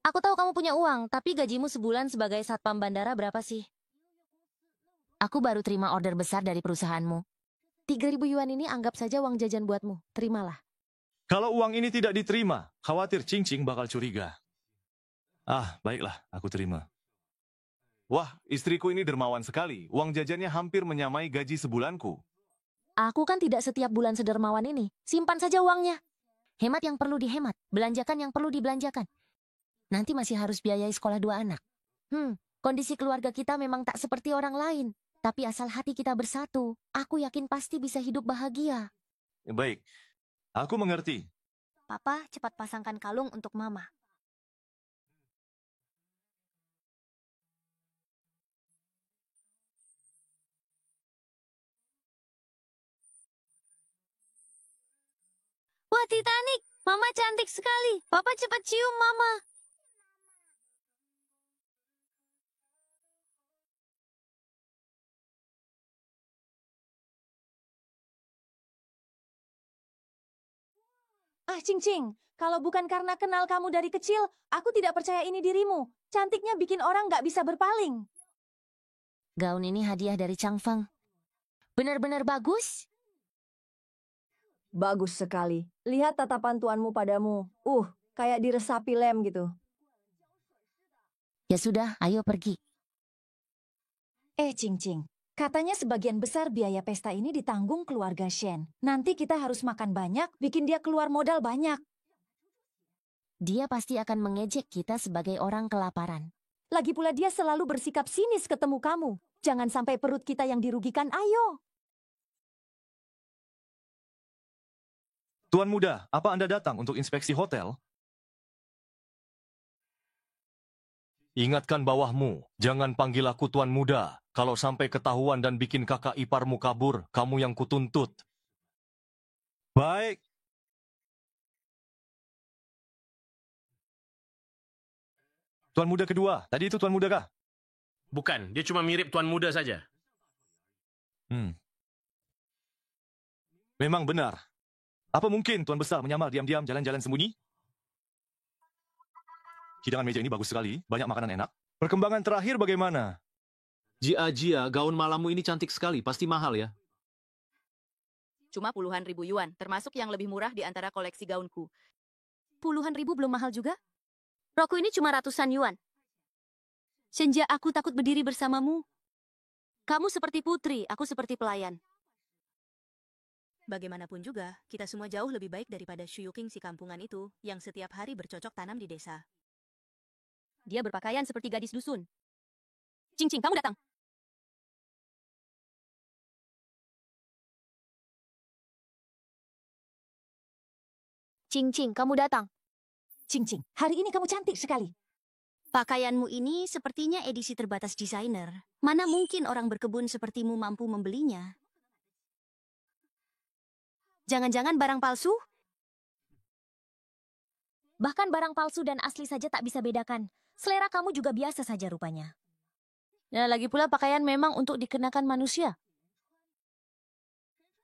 Aku tahu kamu punya uang, tapi gajimu sebulan sebagai satpam bandara berapa sih? Aku baru terima order besar dari perusahaanmu. 3.000 yuan ini anggap saja uang jajan buatmu. Terimalah. Kalau uang ini tidak diterima, khawatir Cing bakal curiga. Ah, baiklah, aku terima. Wah, istriku ini dermawan sekali. Uang jajannya hampir menyamai gaji sebulanku. Aku kan tidak setiap bulan sedermawan ini. Simpan saja uangnya. Hemat yang perlu dihemat. Belanjakan yang perlu dibelanjakan. Nanti masih harus biayai sekolah 2 anak. Kondisi keluarga kita memang tak seperti orang lain. Tapi asal hati kita bersatu, aku yakin pasti bisa hidup bahagia. Baik, aku mengerti. Papa, cepat pasangkan kalung untuk Mama. Wah, Titanic! Mama cantik sekali. Papa cepat cium Mama. Ah, Cing-Cing, kalau bukan karena kenal kamu dari kecil, aku tidak percaya ini dirimu. Cantiknya bikin orang nggak bisa berpaling. Gaun ini hadiah dari Chang Feng. Benar-benar bagus. Bagus sekali. Lihat tatapan tuanmu padamu. Kayak diresapi lem gitu. Ya sudah, ayo pergi. Cing-Cing, katanya sebagian besar biaya pesta ini ditanggung keluarga Shen. Nanti kita harus makan banyak, bikin dia keluar modal banyak. Dia pasti akan mengejek kita sebagai orang kelaparan. Lagi pula dia selalu bersikap sinis ketemu kamu. Jangan sampai perut kita yang dirugikan, ayo. Tuan Muda, apa Anda datang untuk inspeksi hotel? Ingatkan bawahmu, jangan panggil aku Tuan Muda. Kalau sampai ketahuan dan bikin kakak iparmu kabur, kamu yang kutuntut. Baik. Tuan Muda kedua, tadi itu Tuan Muda kah? Bukan, dia cuma mirip Tuan Muda saja. Memang benar. Apa mungkin Tuan Besar menyamar diam-diam jalan-jalan sembunyi? Hidangan meja ini bagus sekali, banyak makanan enak. Perkembangan terakhir bagaimana? Jia, gaun malammu ini cantik sekali, pasti mahal ya? Cuma puluhan ribu yuan, termasuk yang lebih murah di antara koleksi gaunku. Puluhan ribu belum mahal juga? Rokku ini cuma ratusan yuan. Senja, aku takut berdiri bersamamu. Kamu seperti putri, aku seperti pelayan. Bagaimanapun juga, kita semua jauh lebih baik daripada Shu Yuking si kampungan itu, yang setiap hari bercocok tanam di desa. Dia berpakaian seperti gadis dusun. Cing-Cing, kamu datang. Cing-Cing, kamu datang. Cing-Cing, hari ini kamu cantik sekali. Pakaianmu ini sepertinya edisi terbatas desainer. Mana mungkin orang berkebun sepertimu mampu membelinya? Jangan-jangan barang palsu? Bahkan barang palsu dan asli saja tak bisa bedakan. Selera kamu juga biasa saja rupanya. Ya, lagi pula pakaian memang untuk dikenakan manusia.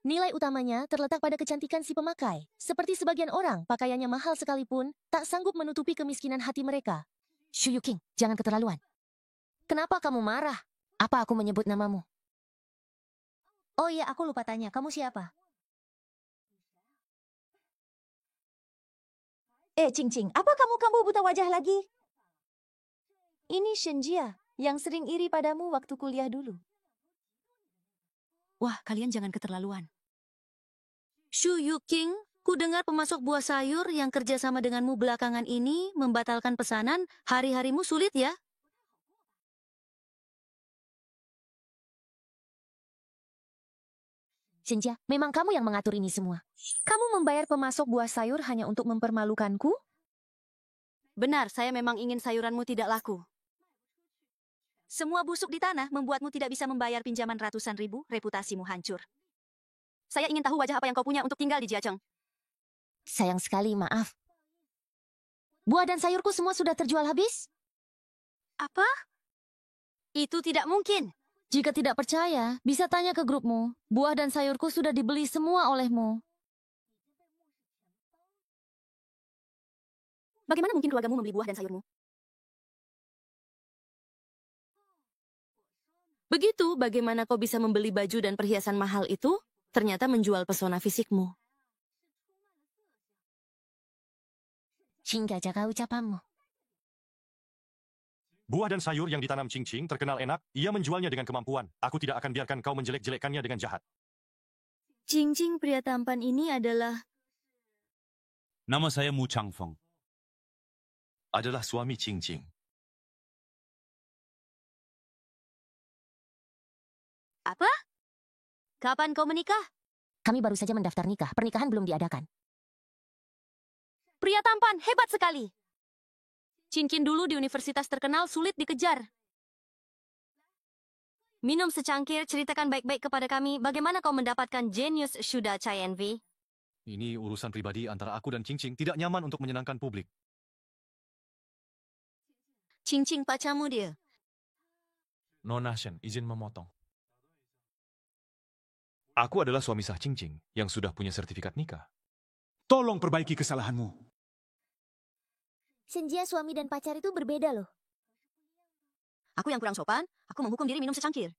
Nilai utamanya terletak pada kecantikan si pemakai. Seperti sebagian orang, pakaiannya mahal sekalipun, tak sanggup menutupi kemiskinan hati mereka. Shu Yuking, jangan keterlaluan. Kenapa kamu marah? Apa aku menyebut namamu? Oh iya, aku lupa tanya, kamu siapa? Cing-Cing, apa kamu buta wajah lagi? Ini Shenjia, yang sering iri padamu waktu kuliah dulu. Wah, kalian jangan keterlaluan. Shu Yuking, ku dengar pemasok buah sayur yang kerja sama denganmu belakangan ini membatalkan pesanan. Hari-harimu sulit ya? Shenjia, memang kamu yang mengatur ini semua. Kamu membayar pemasok buah sayur hanya untuk mempermalukanku? Benar, saya memang ingin sayuranmu tidak laku. Semua busuk di tanah membuatmu tidak bisa membayar pinjaman ratusan ribu, reputasimu hancur. Saya ingin tahu wajah apa yang kau punya untuk tinggal di Jiacheng. Sayang sekali, maaf. Buah dan sayurku semua sudah terjual habis? Apa? Itu tidak mungkin. Jika tidak percaya, bisa tanya ke grupmu. Buah dan sayurku sudah dibeli semua olehmu. Bagaimana mungkin keluargamu membeli buah dan sayurmu? Begitu, bagaimana kau bisa membeli baju dan perhiasan mahal itu? Ternyata menjual pesona fisikmu. Hingga jaga ucapanmu. Buah dan sayur yang ditanam Cing-Cing terkenal enak, ia menjualnya dengan kemampuan. Aku tidak akan biarkan kau menjelek-jelekkannya dengan jahat. Cing-Cing pria tampan ini adalah... Nama saya Mu Changfeng. Adalah suami Cing-Cing. Apa? Kapan kau menikah? Kami baru saja mendaftar nikah. Pernikahan belum diadakan. Pria tampan, hebat sekali. Cincin dulu di universitas terkenal sulit dikejar. Minum secangkir, ceritakan baik-baik kepada kami bagaimana kau mendapatkan jenius Shuda Chai Envy. Ini urusan pribadi antara aku dan Cincing, tidak nyaman untuk menyenangkan publik. Cincing pacarmu dia. Nona Shen, izin memotong. Aku adalah suami sah Cincing yang sudah punya sertifikat nikah. Tolong perbaiki kesalahanmu. Senja suami dan pacar itu berbeda loh. Aku yang kurang sopan, aku menghukum diri minum secangkir.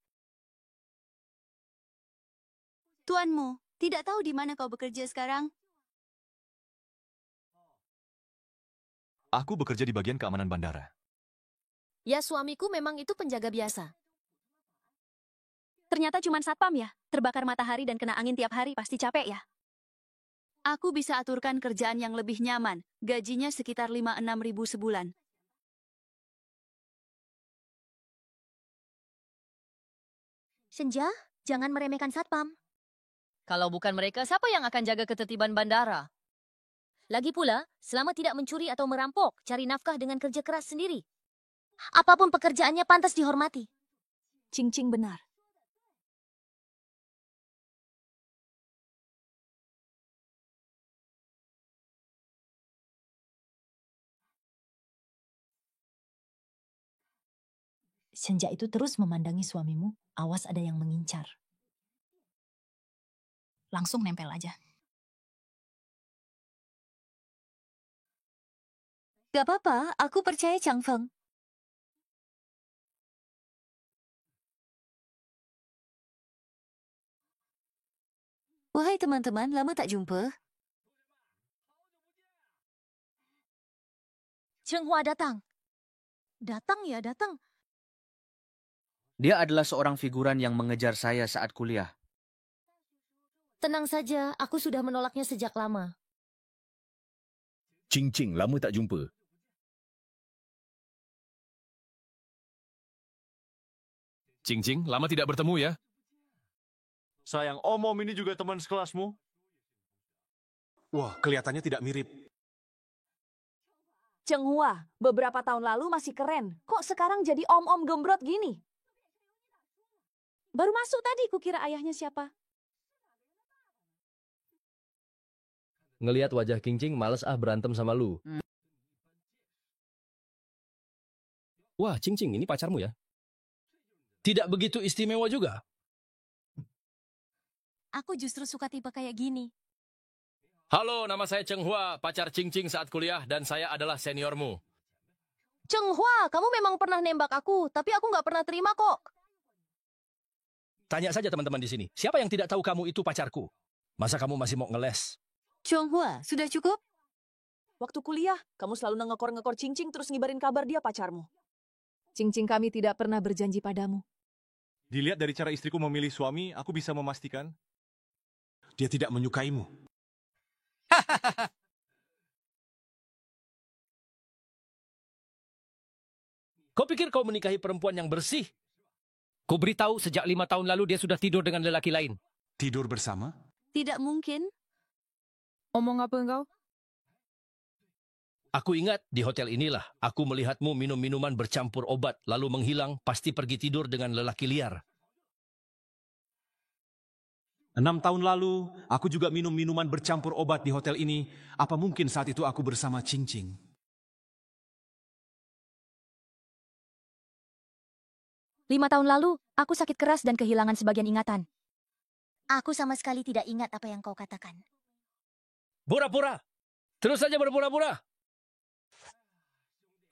Tuanmu, tidak tahu di mana kau bekerja sekarang? Aku bekerja di bagian keamanan bandara. Ya, suamiku memang itu penjaga biasa. Ternyata cuma satpam ya? Terbakar matahari dan kena angin tiap hari pasti capek ya? Aku bisa aturkan kerjaan yang lebih nyaman. Gajinya sekitar 5-6 ribu sebulan. Senja, jangan meremehkan satpam. Kalau bukan mereka, siapa yang akan jaga ketertiban bandara? Lagi pula, selama tidak mencuri atau merampok, cari nafkah dengan kerja keras sendiri. Apapun pekerjaannya pantas dihormati. Cincing benar. Senja itu terus memandangi suamimu, awas ada yang mengincar. Langsung nempel aja. Gak apa-apa, aku percaya Chang Feng. Wahai teman-teman, lama tak jumpa. Cheng Hua datang. Datang ya, datang. Dia adalah seorang figuran yang mengejar saya saat kuliah. Tenang saja, aku sudah menolaknya sejak lama. Cincing, lama tak jumpa. Cincing, lama tidak bertemu ya. Sayang, Om ini juga teman sekelasmu. Wah, kelihatannya tidak mirip. Cheng Hua, beberapa tahun lalu masih keren. Kok sekarang jadi om-om gembrot gini? Baru masuk tadi, kukira ayahnya siapa. Ngelihat wajah Cincing, males berantem sama lu. Wah, Cincing, ini pacarmu ya? Tidak begitu istimewa juga. Aku justru suka tipe kayak gini. Halo, nama saya Cheng Hua, pacar Cincing saat kuliah, dan saya adalah seniormu. Cheng Hua, kamu memang pernah nembak aku, tapi aku nggak pernah terima kok. Tanya saja teman-teman di sini, siapa yang tidak tahu kamu itu pacarku? Masa kamu masih mau ngeles? Cheng Hua, sudah cukup? Waktu kuliah, kamu selalu ngekor-ngekor Cincing terus ngibarin kabar dia pacarmu. Cincing kami tidak pernah berjanji padamu. Dilihat dari cara istriku memilih suami, aku bisa memastikan dia tidak menyukaimu. Kau pikir kau menikahi perempuan yang bersih? Ku beritahu sejak 5 tahun lalu dia sudah tidur dengan lelaki lain. Tidur bersama? Tidak mungkin. Omong apa engkau? Aku ingat di hotel inilah aku melihatmu minum minuman bercampur obat lalu menghilang pasti pergi tidur dengan lelaki liar. 6 tahun lalu, aku juga minum minuman bercampur obat di hotel ini. Apa mungkin saat itu aku bersama Cincing? Lima tahun lalu, aku sakit keras dan kehilangan sebagian ingatan. Aku sama sekali tidak ingat apa yang kau katakan. Pura-pura. Terus saja berpura-pura.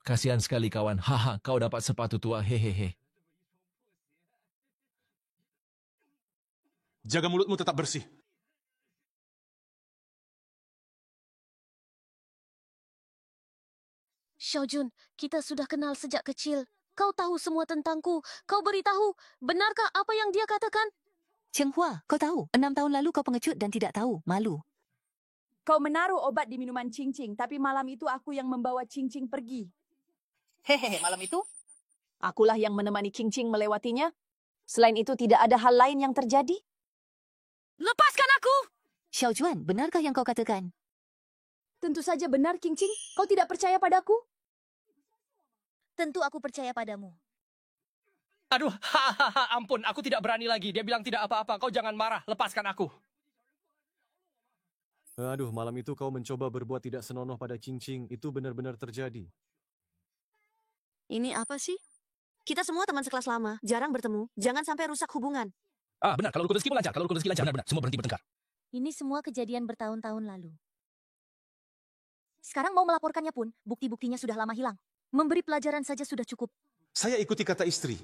Kasihan sekali kawan, haha kau dapat sepatu tua, hehehe. Jaga mulutmu tetap bersih. Xiaojun, kita sudah kenal sejak kecil. Kau tahu semua tentangku. Kau beritahu, benarkah apa yang dia katakan? Cheng Hua, kau tahu, 6 tahun lalu kau pengecut dan tidak tahu, malu. Kau menaruh obat di minuman Cincing, tapi malam itu aku yang membawa Cincing pergi. Hehehe, malam itu? Akulah yang menemani Cincing melewatinya. Selain itu, tidak ada hal lain yang terjadi? Lepaskan aku! Xiao Juan, benarkah yang kau katakan? Tentu saja benar, Qing Qing. Kau tidak percaya padaku? Tentu aku percaya padamu. Aduh, ampun, aku tidak berani lagi. Dia bilang tidak apa-apa. Kau jangan marah, lepaskan aku. Aduh, malam itu kau mencoba berbuat tidak senonoh pada Qing Qing. Itu benar-benar terjadi. Ini apa sih? Kita semua teman sekelas lama, jarang bertemu. Jangan sampai rusak hubungan. Ah, benar. Kalau urusan rezeki lancar. Kalau urusan rezeki lancar, benar-benar. Semua berhenti bertengkar. Ini semua kejadian bertahun-tahun lalu. Sekarang mau melaporkannya pun, bukti-buktinya sudah lama hilang. Memberi pelajaran saja sudah cukup. Saya ikuti kata istri.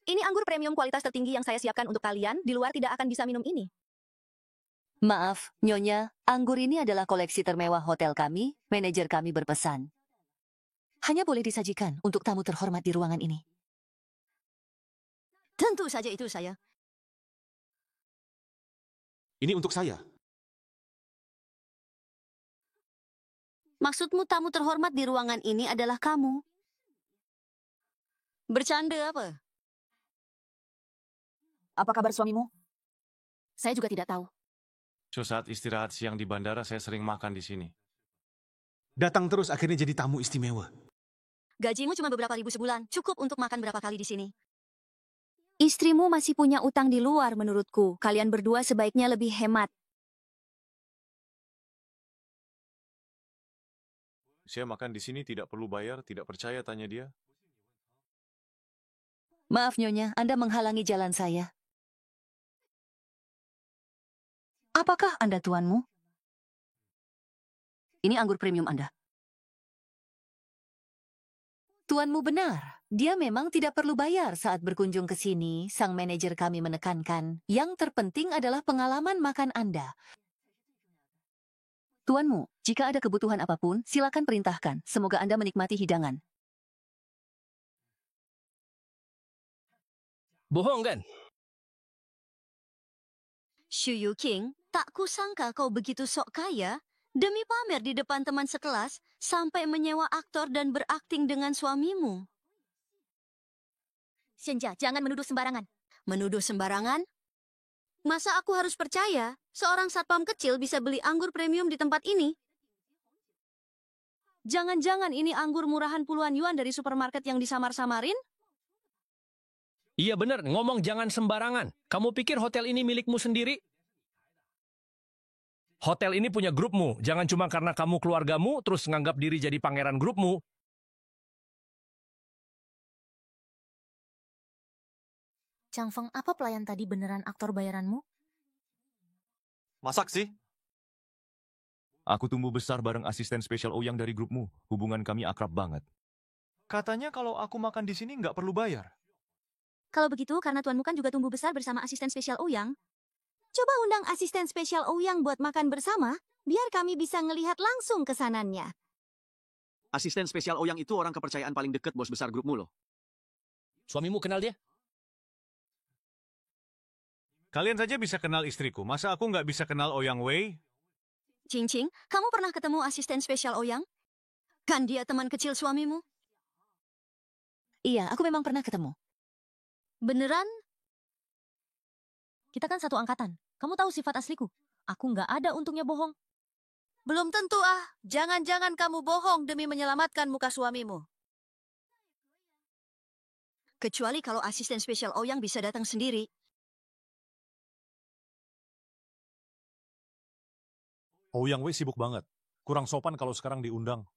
Ini anggur premium kualitas tertinggi yang saya siapkan untuk kalian. Di luar tidak akan bisa minum ini. Maaf, Nyonya, anggur ini adalah koleksi termewah hotel kami. Manajer kami berpesan. Hanya boleh disajikan untuk tamu terhormat di ruangan ini. Tentu saja itu saya. Ini untuk saya. Maksudmu tamu terhormat di ruangan ini adalah kamu? Bercanda apa? Apa kabar suamimu? Saya juga tidak tahu. Saat istirahat siang di bandara, saya sering makan di sini. Datang terus akhirnya jadi tamu istimewa. Gajimu cuma beberapa ribu sebulan, cukup untuk makan berapa kali di sini. Istrimu masih punya utang di luar menurutku. Kalian berdua sebaiknya lebih hemat. Saya makan di sini tidak perlu bayar, tidak percaya, tanya dia. Maaf, Nyonya, Anda menghalangi jalan saya. Apakah Anda tuanmu? Ini anggur premium Anda. Tuanmu benar. Dia memang tidak perlu bayar saat berkunjung ke sini. Sang manajer kami menekankan, yang terpenting adalah pengalaman makan Anda. Tuanmu, jika ada kebutuhan apapun, silakan perintahkan. Semoga Anda menikmati hidangan. Bohong kan? Xu Yuqing, tak kusangka kau begitu sok kaya. Demi pamer di depan teman sekelas, sampai menyewa aktor dan berakting dengan suamimu. Shenjia, jangan menuduh sembarangan. Menuduh sembarangan? Masa aku harus percaya seorang satpam kecil bisa beli anggur premium di tempat ini? Jangan-jangan ini anggur murahan puluhan yuan dari supermarket yang disamar-samarin? Iya benar, ngomong jangan sembarangan. Kamu pikir hotel ini milikmu sendiri? Hotel ini punya grupmu. Jangan cuma karena kamu keluargamu, terus nganggap diri jadi pangeran grupmu. Chang Feng, apa pelayan tadi beneran aktor bayaranmu? Masak sih. Aku tumbuh besar bareng asisten spesial Ouyang dari grupmu. Hubungan kami akrab banget. Katanya kalau aku makan di sini nggak perlu bayar. Kalau begitu, karena tuanmu kan juga tumbuh besar bersama asisten spesial Ouyang. Coba undang asisten spesial Ouyang buat makan bersama, biar kami bisa ngelihat langsung kesanannya. Asisten spesial Ouyang itu orang kepercayaan paling dekat bos besar grupmu loh. Suamimu kenal dia? Kalian saja bisa kenal istriku, masa aku nggak bisa kenal Ouyang Wei? Qing Qing, kamu pernah ketemu asisten spesial Ouyang? Kan dia teman kecil suamimu? Iya, aku memang pernah ketemu. Beneran? Kita kan satu angkatan. Kamu tahu sifat asliku. Aku nggak ada untungnya bohong. Belum tentu ah. Jangan-jangan kamu bohong demi menyelamatkan muka suamimu. Kecuali kalau asisten spesial Ouyang bisa datang sendiri. Ouyang Wei sibuk banget. Kurang sopan kalau sekarang diundang.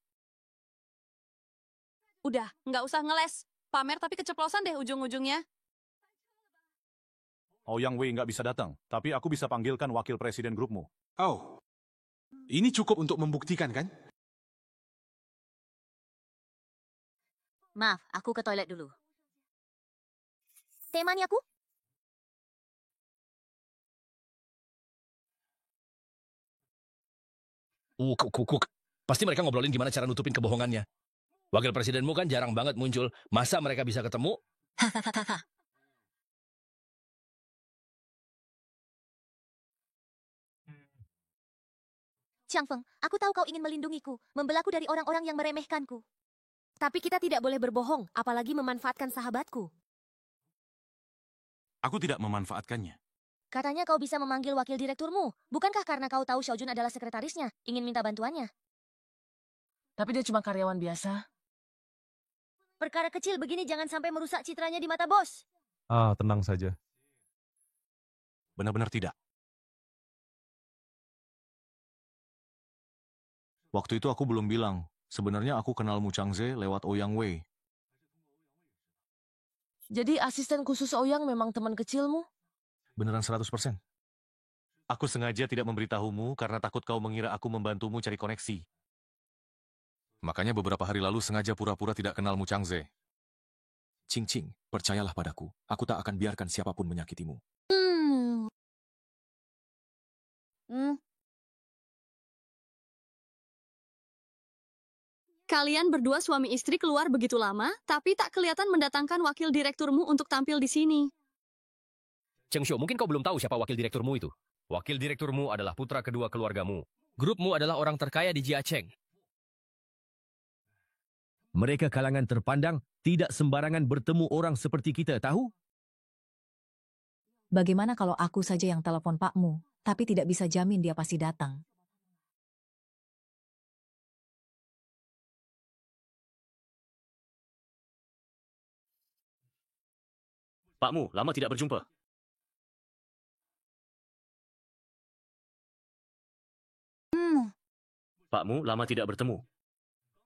Udah, nggak usah ngeles. Pamer tapi keceplosan deh ujung-ujungnya. Ouyang Wei nggak bisa datang, tapi aku bisa panggilkan wakil presiden grupmu. Oh, ini cukup untuk membuktikan kan? Maaf, aku ke toilet dulu. Temani aku? Pasti mereka ngobrolin gimana cara nutupin kebohongannya. Wakil presidenmu kan jarang banget muncul. Masa mereka bisa ketemu? Chang Feng, aku tahu kau ingin melindungiku, membelaku dari orang-orang yang meremehkanku. Tapi kita tidak boleh berbohong, apalagi memanfaatkan sahabatku. Aku tidak memanfaatkannya. Katanya kau bisa memanggil wakil direkturmu. Bukankah karena kau tahu Xiaojun adalah sekretarisnya, ingin minta bantuannya? Tapi dia cuma karyawan biasa. Perkara kecil begini jangan sampai merusak citranya di mata bos. Tenang saja. Benar-benar tidak. Waktu itu aku belum bilang, sebenarnya aku kenal Mu Changze lewat Ouyang Wei. Jadi asisten khusus Ouyang memang teman kecilmu? Beneran 100%. Aku sengaja tidak memberitahumu karena takut kau mengira aku membantumu cari koneksi. Makanya beberapa hari lalu sengaja pura-pura tidak kenal Mu Changze. Qingqing, percayalah padaku. Aku tak akan biarkan siapapun menyakitimu. Kalian berdua suami istri keluar begitu lama, tapi tak kelihatan mendatangkan wakil direkturmu untuk tampil di sini. Cheng Xiu, mungkin kau belum tahu siapa wakil direkturmu itu. Wakil direkturmu adalah putra kedua keluargamu. Grupmu adalah orang terkaya di Jiacheng. Mereka kalangan terpandang, tidak sembarangan bertemu orang seperti kita, tahu? Bagaimana kalau aku saja yang telepon Pakmu, tapi tidak bisa jamin dia pasti datang? Pakmu, lama tidak berjumpa. Pakmu, lama tidak bertemu.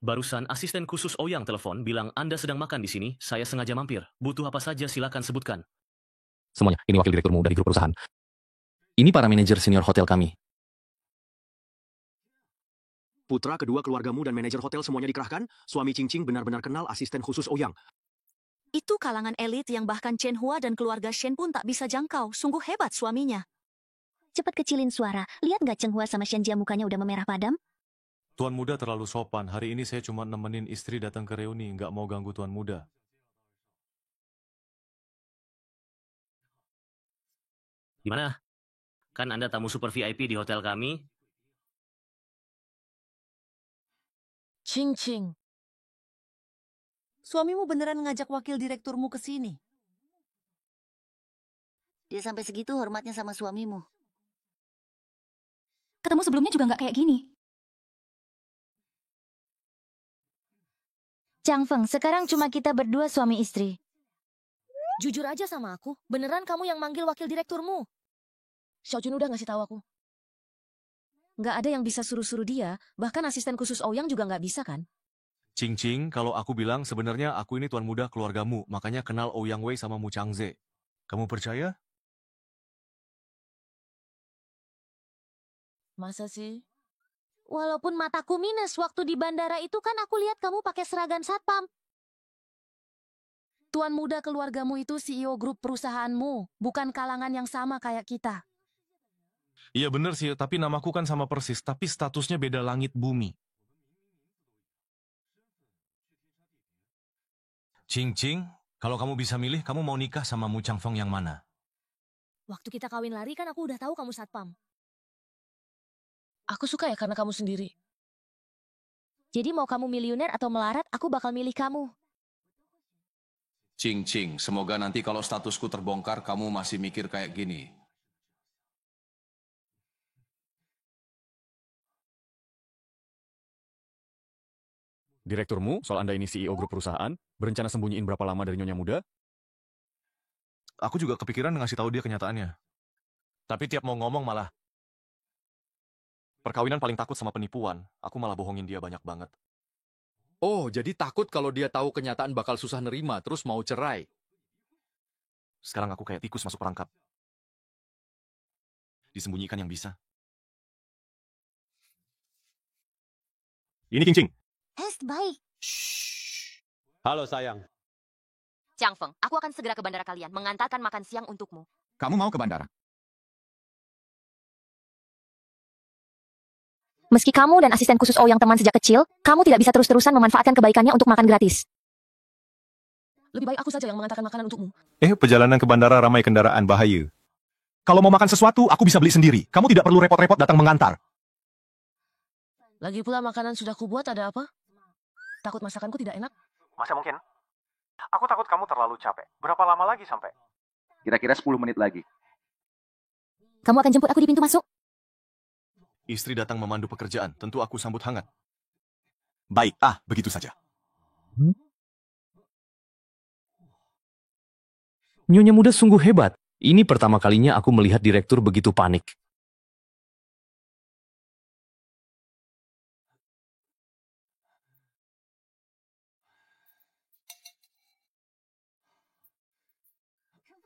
Barusan asisten khusus Ouyang telepon bilang Anda sedang makan di sini, saya sengaja mampir. Butuh apa saja silakan sebutkan. Semuanya, ini wakil direkturmu dari grup perusahaan. Ini para manajer senior hotel kami. Putra kedua keluargamu dan manajer hotel semuanya dikerahkan. Suami Qingqing benar-benar kenal asisten khusus Ouyang. Itu kalangan elit yang bahkan Chen Hua dan keluarga Shen pun tak bisa jangkau. Sungguh hebat suaminya. Cepat kecilin suara. Lihat nggak Cheng Hua sama Shen Jia mukanya udah memerah padam? Tuan Muda terlalu sopan. Hari ini saya cuma nemenin istri datang ke reuni, nggak mau ganggu Tuan Muda. Gimana? Kan Anda tamu super VIP di hotel kami? Qingqing. Suamimu beneran ngajak wakil direkturmu ke sini? Dia sampai segitu hormatnya sama suamimu. Ketemu sebelumnya juga nggak kayak gini. Chang Feng, sekarang cuma kita berdua suami istri. Jujur aja sama aku, beneran kamu yang manggil wakil direkturmu? Xiaojun udah ngasih tahu aku. Nggak ada yang bisa suruh-suruh dia, bahkan asisten khusus Ouyang juga nggak bisa kan? Qingqing, kalau aku bilang sebenarnya aku ini Tuan Muda keluargamu, makanya kenal Ouyang Wei sama Mu Changze. Kamu percaya? Masa sih? Walaupun mataku minus, waktu di bandara itu kan aku lihat kamu pakai seragam satpam. Tuan Muda keluargamu itu CEO grup perusahaanmu, bukan kalangan yang sama kayak kita. Iya bener sih, tapi namaku kan sama persis, tapi statusnya beda langit bumi. Qingqing, kalau kamu bisa milih, kamu mau nikah sama Mu Changfeng yang mana? Waktu kita kawin lari kan aku udah tahu kamu satpam. Aku suka ya karena kamu sendiri. Jadi mau kamu miliuner atau melarat, aku bakal milih kamu. Qingqing, semoga nanti kalau statusku terbongkar, kamu masih mikir kayak gini. Direkturmu, soal Anda ini CEO grup perusahaan, berencana sembunyiin berapa lama dari Nyonya Muda? Aku juga kepikiran ngasih tahu dia kenyataannya. Tapi tiap mau ngomong malah, perkawinan paling takut sama penipuan. Aku malah bohongin dia banyak banget. Oh, jadi takut kalau dia tahu kenyataan bakal susah nerima, terus mau cerai. Sekarang aku kayak tikus masuk perangkap. Disembunyikan yang bisa. Ini Qingqing. Baik. Halo sayang. Chang Feng, aku akan segera ke bandara kalian mengantarkan makan siang untukmu. Kamu mau ke bandara? Meski kamu dan asisten khusus Ouyang teman sejak kecil, kamu tidak bisa terus-terusan memanfaatkan kebaikannya untuk makan gratis. Lebih baik aku saja yang mengantarkan makanan untukmu. Perjalanan ke bandara ramai kendaraan, bahaya. Kalau mau makan sesuatu, aku bisa beli sendiri. Kamu tidak perlu repot-repot datang mengantar. Lagi pula makanan sudah kubuat, ada apa? Takut masakanku tidak enak? Masa mungkin? Aku takut kamu terlalu capek. Berapa lama lagi sampai? Kira-kira 10 menit lagi. Kamu akan jemput aku di pintu masuk? Istri datang memandu pekerjaan, tentu aku sambut hangat. Baik, begitu saja. Nyonya muda sungguh hebat. Ini pertama kalinya aku melihat direktur begitu panik.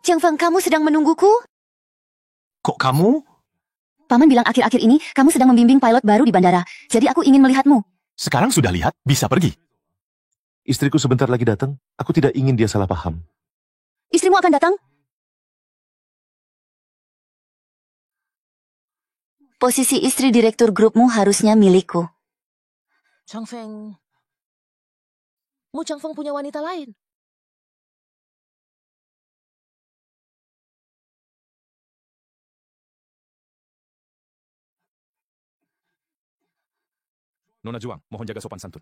Chang Feng, kamu sedang menungguku? Kok kamu? Paman bilang akhir-akhir ini kamu sedang membimbing pilot baru di bandara. Jadi aku ingin melihatmu. Sekarang sudah lihat, bisa pergi. Istriku sebentar lagi datang. Aku tidak ingin dia salah paham. Istrimu akan datang? Posisi istri direktur grupmu harusnya milikku. Chang Feng. Mu Chang Feng punya wanita lain. Nona Juang, mohon jaga sopan santun.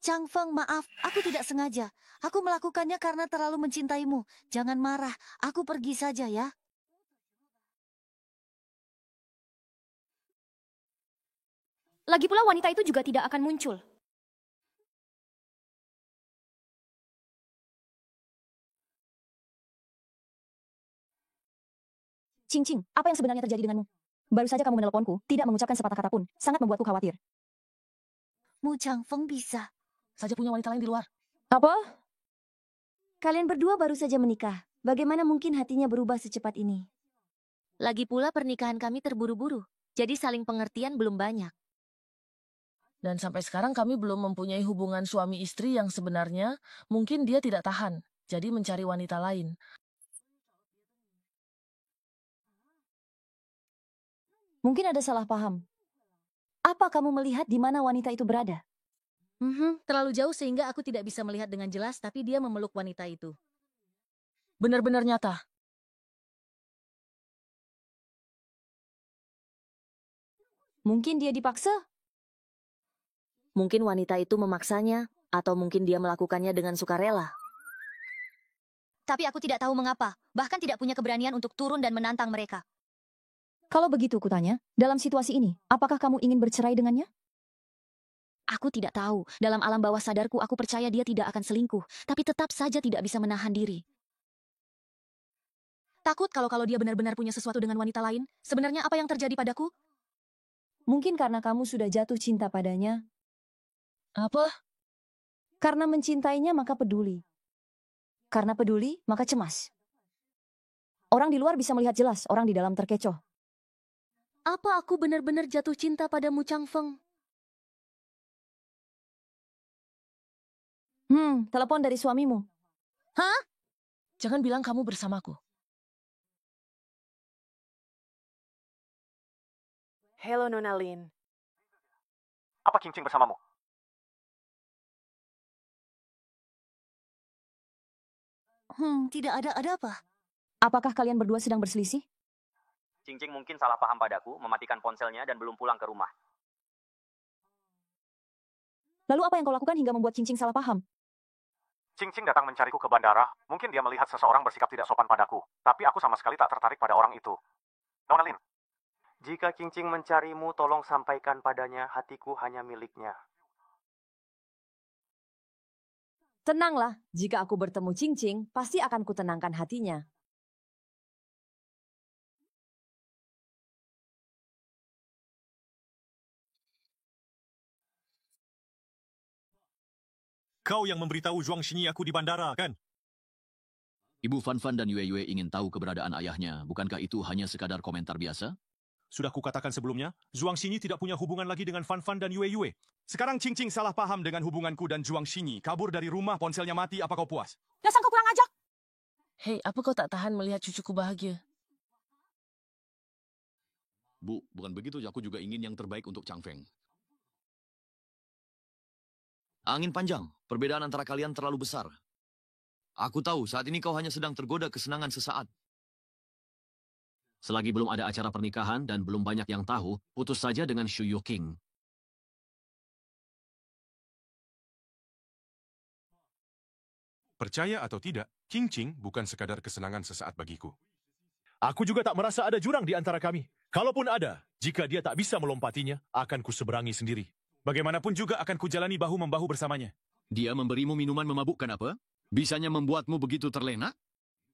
Chang Feng, maaf, aku tidak sengaja. Aku melakukannya karena terlalu mencintaimu. Jangan marah, aku pergi saja ya. Lagi pula wanita itu juga tidak akan muncul. Cing Cing, apa yang sebenarnya terjadi denganmu? Baru saja kamu menelponku, tidak mengucapkan sepatah kata pun. Sangat membuatku khawatir. Mu Chang Feng bisa saja punya wanita lain di luar. Apa? Kalian berdua baru saja menikah. Bagaimana mungkin hatinya berubah secepat ini? Lagi pula pernikahan kami terburu-buru. Jadi saling pengertian belum banyak. Dan sampai sekarang kami belum mempunyai hubungan suami istri yang sebenarnya. Mungkin dia tidak tahan. Jadi mencari wanita lain. Mungkin ada salah paham. Apa kamu melihat di mana wanita itu berada? Terlalu jauh sehingga aku tidak bisa melihat dengan jelas, tapi dia memeluk wanita itu. Benar-benar nyata. Mungkin dia dipaksa? Mungkin wanita itu memaksanya, atau mungkin dia melakukannya dengan sukarela. Tapi aku tidak tahu mengapa, bahkan tidak punya keberanian untuk turun dan menantang mereka. Kalau begitu kutanya, dalam situasi ini, apakah kamu ingin bercerai dengannya? Aku tidak tahu. Dalam alam bawah sadarku, aku percaya dia tidak akan selingkuh. Tapi tetap saja tidak bisa menahan diri. Takut kalau dia benar-benar punya sesuatu dengan wanita lain. Sebenarnya apa yang terjadi padaku? Mungkin karena kamu sudah jatuh cinta padanya. Apa? Karena mencintainya maka peduli. Karena peduli maka cemas. Orang di luar bisa melihat jelas, orang di dalam terkecoh. Apa aku benar-benar jatuh cinta padamu, Chang Feng? Telepon dari suamimu. Hah? Jangan bilang kamu bersamaku. Halo, Nona Lin. Apa Cing Cing bersamamu? Tidak ada apa? Apakah kalian berdua sedang berselisih? Cing Cing mungkin salah paham padaku, mematikan ponselnya dan belum pulang ke rumah. Lalu apa yang kau lakukan hingga membuat Cing Cing salah paham? Cing Cing datang mencariku ke bandara. Mungkin dia melihat seseorang bersikap tidak sopan padaku. Tapi aku sama sekali tak tertarik pada orang itu. Nona Lin, jika Cing Cing mencarimu, tolong sampaikan padanya hatiku hanya miliknya. Tenanglah, jika aku bertemu Cing Cing, pasti akan kutenangkan hatinya. Kau yang memberitahu Zhuang Xinyi aku di bandara, kan? Ibu Fan Fan dan Yue Yue ingin tahu keberadaan ayahnya. Bukankah itu hanya sekadar komentar biasa? Sudah kukatakan sebelumnya, Zhuang Xinyi tidak punya hubungan lagi dengan Fan Fan dan Yue Yue. Sekarang Cing Cing salah paham dengan hubunganku dan Zhuang Xinyi. Kabur dari rumah, ponselnya mati, apa kau puas? Dasar kau kurang ajar! Hei, apa kau tak tahan melihat cucuku bahagia? Bu, bukan begitu. Aku juga ingin yang terbaik untuk Chang Feng. Angin panjang. Perbedaan antara kalian terlalu besar. Aku tahu saat ini kau hanya sedang tergoda kesenangan sesaat. Selagi belum ada acara pernikahan dan belum banyak yang tahu, putus saja dengan Xu Yuqing. Percaya atau tidak, Qingqing bukan sekadar kesenangan sesaat bagiku. Aku juga tak merasa ada jurang di antara kami. Kalaupun ada, jika dia tak bisa melompatinya, akan kuseberangi sendiri. Bagaimanapun juga akan kujalani bahu-membahu bersamanya. Dia memberimu minuman memabukkan apa? Bisanya membuatmu begitu terlena?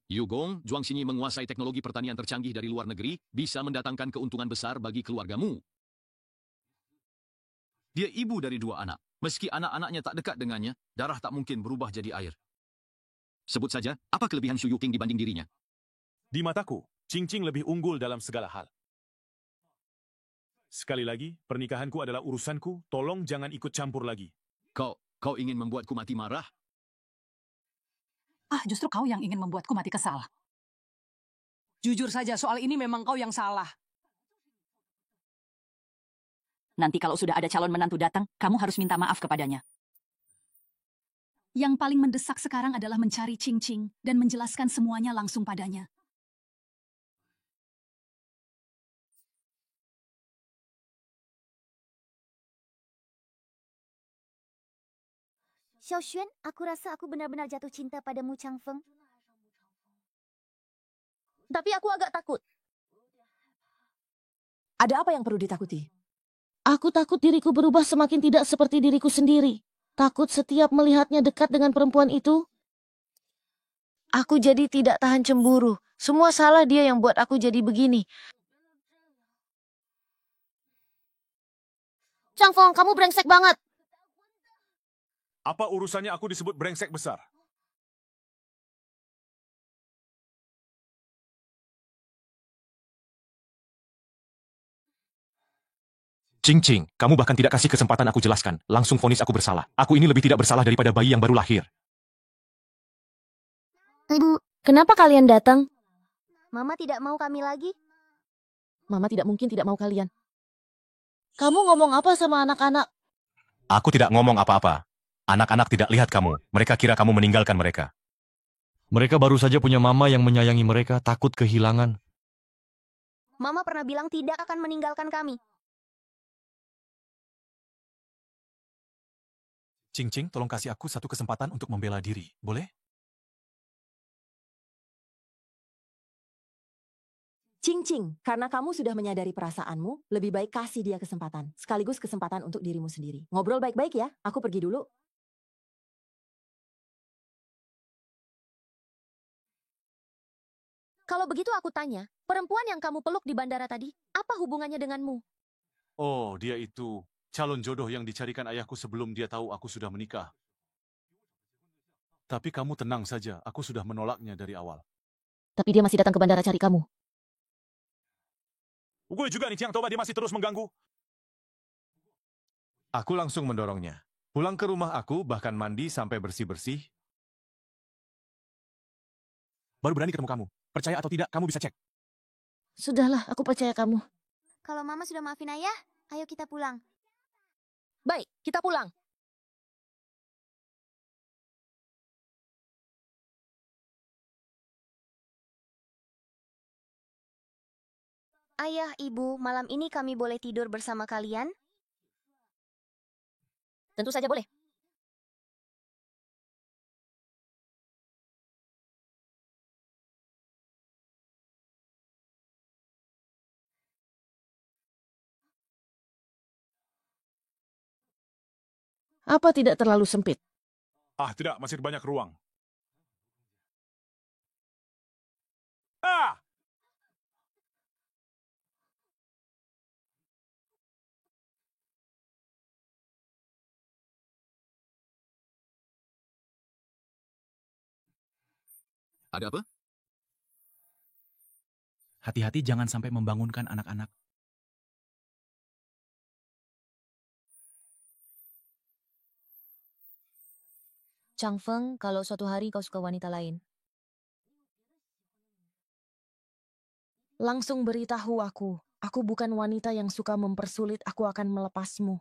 Yugong, Zhuang Xinyi menguasai teknologi pertanian tercanggih dari luar negeri, bisa mendatangkan keuntungan besar bagi keluargamu. Dia ibu dari 2 anak. Meski anak-anaknya tak dekat dengannya, darah tak mungkin berubah jadi air. Sebut saja, apa kelebihan Xu Yuqing dibanding dirinya? Di mataku, Qingqing lebih unggul dalam segala hal. Sekali lagi, pernikahanku adalah urusanku, tolong jangan ikut campur lagi. Kau ingin membuatku mati marah? Justru kau yang ingin membuatku mati kesal. Jujur saja, soal ini memang kau yang salah. Nanti kalau sudah ada calon menantu datang, kamu harus minta maaf kepadanya. Yang paling mendesak sekarang adalah mencari Qingqing dan menjelaskan semuanya langsung padanya. Xiaoxuan, aku rasa aku benar-benar jatuh cinta padamu, Chang Feng. Tapi aku agak takut. Ada apa yang perlu ditakuti? Aku takut diriku berubah semakin tidak seperti diriku sendiri. Takut setiap melihatnya dekat dengan perempuan itu. Aku jadi tidak tahan cemburu. Semua salah dia yang buat aku jadi begini. Chang Feng, kamu brengsek banget. Apa urusannya aku disebut brengsek besar? Qingqing, kamu bahkan tidak kasih kesempatan aku jelaskan. Langsung vonis aku bersalah. Aku ini lebih tidak bersalah daripada bayi yang baru lahir. Ibu, kenapa kalian datang? Mama tidak mau kami lagi. Mama tidak mungkin tidak mau kalian. Kamu ngomong apa sama anak-anak? Aku tidak ngomong apa-apa. Anak-anak tidak lihat kamu. Mereka kira kamu meninggalkan mereka. Mereka baru saja punya mama yang menyayangi mereka, takut kehilangan. Mama pernah bilang tidak akan meninggalkan kami. Qingqing, tolong kasih aku satu kesempatan untuk membela diri. Boleh? Qingqing, karena kamu sudah menyadari perasaanmu, lebih baik kasih dia kesempatan. Sekaligus kesempatan untuk dirimu sendiri. Ngobrol baik-baik ya, aku pergi dulu. Kalau begitu aku tanya, perempuan yang kamu peluk di bandara tadi, apa hubungannya denganmu? Oh, dia itu calon jodoh yang dicarikan ayahku sebelum dia tahu aku sudah menikah. Tapi kamu tenang saja, aku sudah menolaknya dari awal. Tapi dia masih datang ke bandara cari kamu. Gue juga nih, Ciang Toba, dia masih terus mengganggu. Aku langsung mendorongnya. Pulang ke rumah aku, bahkan mandi sampai bersih-bersih. Baru berani ketemu kamu. Percaya atau tidak, kamu bisa cek. Sudahlah, aku percaya kamu. Kalau Mama sudah maafin Ayah, ayo kita pulang. Baik, kita pulang. Ayah, Ibu, malam ini kami boleh tidur bersama kalian? Tentu saja boleh. Apa tidak terlalu sempit? Tidak, masih banyak ruang. Ah! Ada apa? Hati-hati jangan sampai membangunkan anak-anak. Chang Feng, kalau suatu hari kau suka wanita lain, Langsung beritahu aku. Aku bukan wanita yang suka mempersulit, aku akan melepasmu.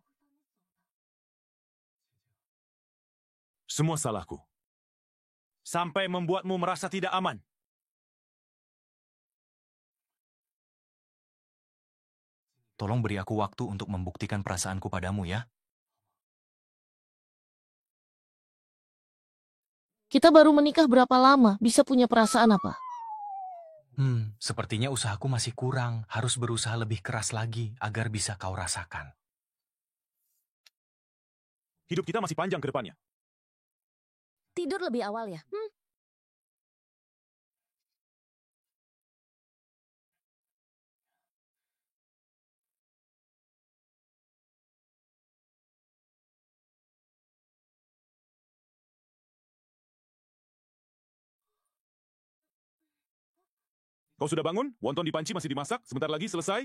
Semua salahku. Sampai membuatmu merasa tidak aman. Tolong beri aku waktu untuk membuktikan perasaanku padamu ya. Kita baru menikah berapa lama? Bisa punya perasaan apa? Sepertinya usahaku masih kurang. Harus berusaha lebih keras lagi agar bisa kau rasakan. Hidup kita masih panjang ke depannya. Tidur lebih awal ya? Kau sudah bangun? Wonton di panci masih dimasak? Sebentar lagi selesai?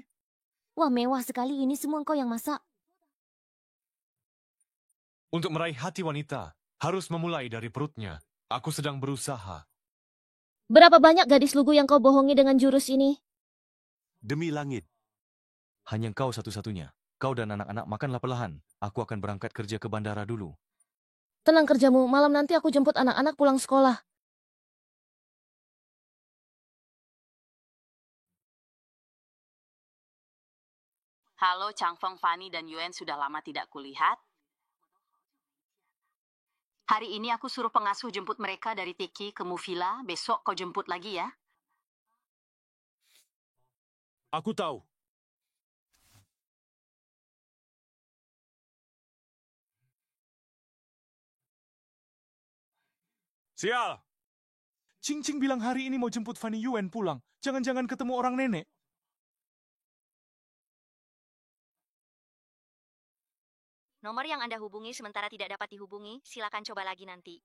Wah, mewah sekali. Ini semua engkau yang masak. Untuk meraih hati wanita, harus memulai dari perutnya. Aku sedang berusaha. Berapa banyak gadis lugu yang kau bohongi dengan jurus ini? Demi langit. Hanya kau satu-satunya. Kau dan anak-anak makanlah perlahan. Aku akan berangkat kerja ke bandara dulu. Tenang kerjamu, malam nanti aku jemput anak-anak pulang sekolah. Halo, Changfeng, Fanny, dan Yuen sudah lama tidak kulihat. Hari ini aku suruh pengasuh jemput mereka dari Tiki ke Muvila. Besok kau jemput lagi ya. Aku tahu. Sial! Cing bilang hari ini mau jemput Fanny Yuen pulang. Jangan-jangan ketemu orang nenek. Nomor yang Anda hubungi sementara tidak dapat dihubungi, silakan coba lagi nanti.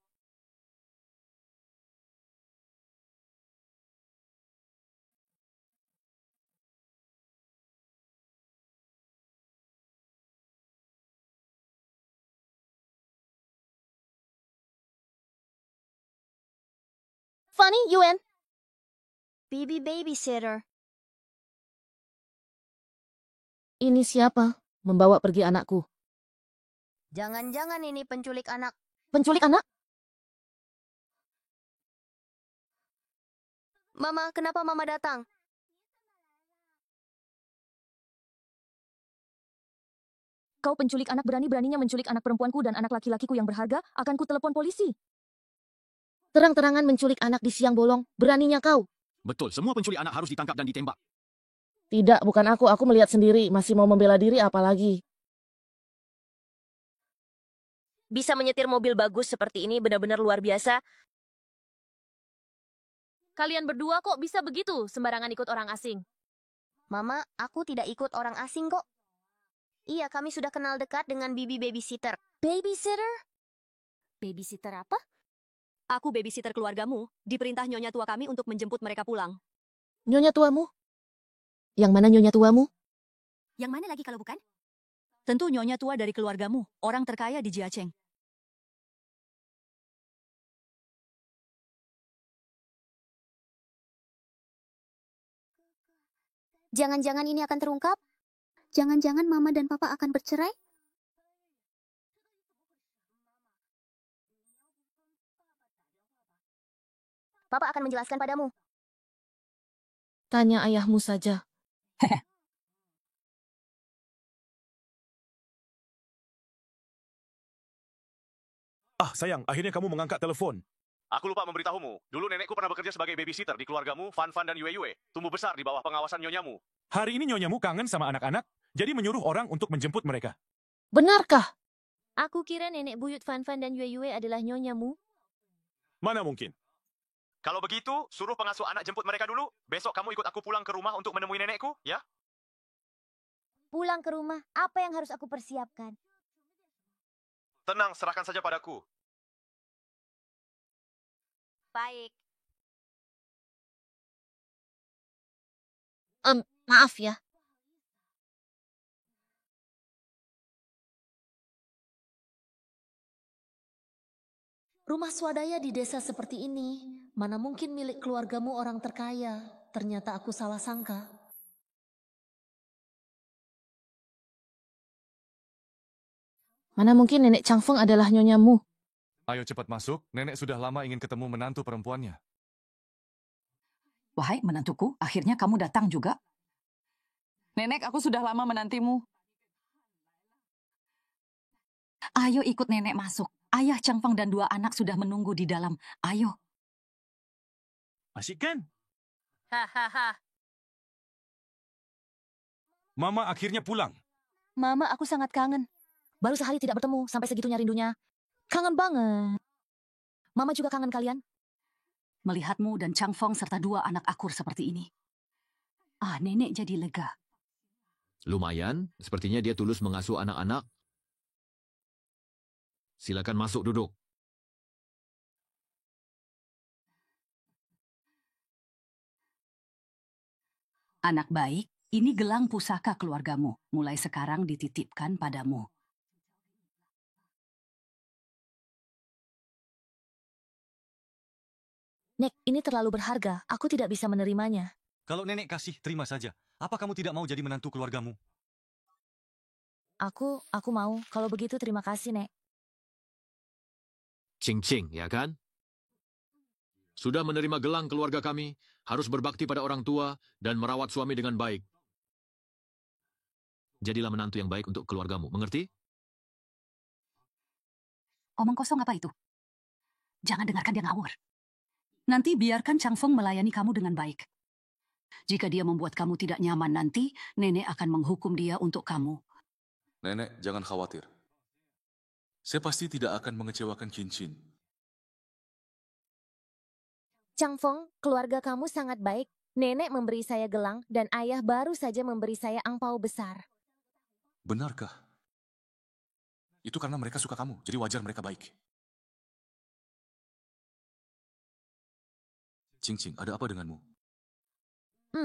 Fanny, Yuen. Bibi babysitter. Ini siapa? Membawa pergi anakku. Jangan-jangan ini penculik anak. Penculik anak? Mama, kenapa Mama datang? Kau penculik anak, berani-beraninya menculik anak perempuanku dan anak laki-lakiku yang berharga, akan ku telepon polisi. Terang-terangan menculik anak di siang bolong, beraninya kau. Betul, semua penculik anak harus ditangkap dan ditembak. Tidak, bukan aku melihat sendiri, masih mau membela diri apalagi. Bisa menyetir mobil bagus seperti ini benar-benar luar biasa. Kalian berdua kok bisa begitu, sembarangan ikut orang asing? Mama, aku tidak ikut orang asing kok. Iya, kami sudah kenal dekat dengan Bibi babysitter. Babysitter? Babysitter apa? Aku babysitter keluargamu, diperintah nyonya tua kami untuk menjemput mereka pulang. Nyonya tuamu? Yang mana nyonya tuamu? Yang mana lagi kalau bukan? Tentu nyonya tua dari keluargamu, orang terkaya di Jiacheng. Jangan-jangan ini akan terungkap? Jangan-jangan Mama dan Papa akan bercerai? Papa akan menjelaskan padamu. Tanya ayahmu saja. Sayang, akhirnya kamu mengangkat telepon. Aku lupa memberitahumu. Dulu nenekku pernah bekerja sebagai babysitter di keluargamu, Fan dan Yue. Tumbuh besar di bawah pengawasan nyonyamu. Hari ini nyonyamu kangen sama anak-anak, jadi menyuruh orang untuk menjemput mereka. Benarkah? Aku kira nenek buyut Fan dan Yue adalah nyonyamu. Mana mungkin? Kalau begitu, suruh pengasuh anak jemput mereka dulu. Besok kamu ikut aku pulang ke rumah untuk menemui nenekku, ya? Pulang ke rumah, apa yang harus aku persiapkan? Tenang, serahkan saja padaku. Baik. Maaf ya. Rumah swadaya di desa seperti ini, mana mungkin milik keluargamu orang terkaya. Ternyata aku salah sangka. Mana mungkin Nenek Changfeng adalah nyonyamu? Ayo cepat masuk, nenek sudah lama ingin ketemu menantu perempuannya. Wahai menantuku, akhirnya kamu datang juga. Nenek, aku sudah lama menantimu. Ayo ikut nenek masuk. Ayah Changfeng dan 2 anak sudah menunggu di dalam. Ayo. Asik kan? Hahaha. Mama akhirnya pulang. Mama, aku sangat kangen. Baru sehari tidak bertemu, sampai segitunya rindunya. Kangen banget. Mama juga kangen kalian. Melihatmu dan Changfeng serta 2 anak akur seperti ini. Nenek jadi lega. Lumayan, sepertinya dia tulus mengasuh anak-anak. Silakan masuk duduk. Anak baik, ini gelang pusaka keluargamu. Mulai sekarang dititipkan padamu. Nek, ini terlalu berharga. Aku tidak bisa menerimanya. Kalau nenek kasih, terima saja. Apa kamu tidak mau jadi menantu keluargamu? Aku mau. Kalau begitu terima kasih, Nek. Cing-cing, ya kan? Sudah menerima gelang keluarga kami, harus berbakti pada orang tua dan merawat suami dengan baik. Jadilah menantu yang baik untuk keluargamu, mengerti? Omong kosong apa itu? Jangan dengarkan dia ngawur. Nanti biarkan Changfeng melayani kamu dengan baik. Jika dia membuat kamu tidak nyaman nanti, nenek akan menghukum dia untuk kamu. Nenek, jangan khawatir. Saya pasti tidak akan mengecewakan Cincin. Changfeng, keluarga kamu sangat baik. Nenek memberi saya gelang dan ayah baru saja memberi saya angpau besar. Benarkah? Itu karena mereka suka kamu, jadi wajar mereka baik. Cing-cing, ada apa denganmu?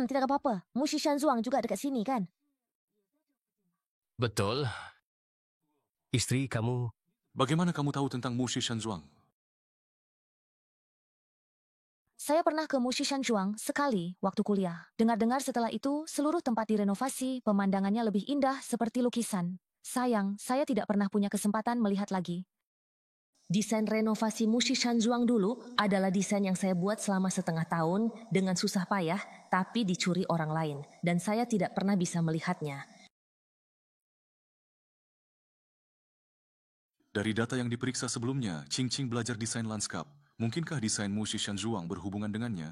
Tidak apa-apa. Mushi Shanzuang juga dekat sini, kan? Betul. Istri kamu... Bagaimana kamu tahu tentang Mushi Shanzuang? Saya pernah ke Mushi Shanzhuang sekali waktu kuliah. Dengar-dengar setelah itu, seluruh tempat direnovasi, pemandangannya lebih indah seperti lukisan. Sayang, saya tidak pernah punya kesempatan melihat lagi. Desain renovasi Mushi Shanzhuang dulu adalah desain yang saya buat selama setengah tahun dengan susah payah, tapi dicuri orang lain. Dan saya tidak pernah bisa melihatnya. Dari data yang diperiksa sebelumnya, Cing-cing belajar desain lanskap. Mungkinkah desain Mushi Shanzhuang berhubungan dengannya?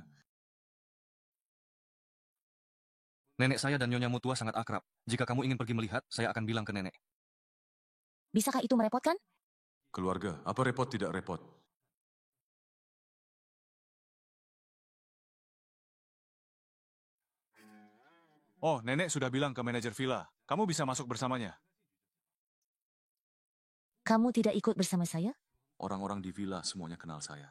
Nenek saya dan Nyonya Mutua sangat akrab. Jika kamu ingin pergi melihat, saya akan bilang ke nenek. Bisakah itu merepotkan? Keluarga, apa repot tidak repot? Oh, nenek sudah bilang ke manajer villa. Kamu bisa masuk bersamanya. Kamu tidak ikut bersama saya? Orang-orang di villa semuanya kenal saya.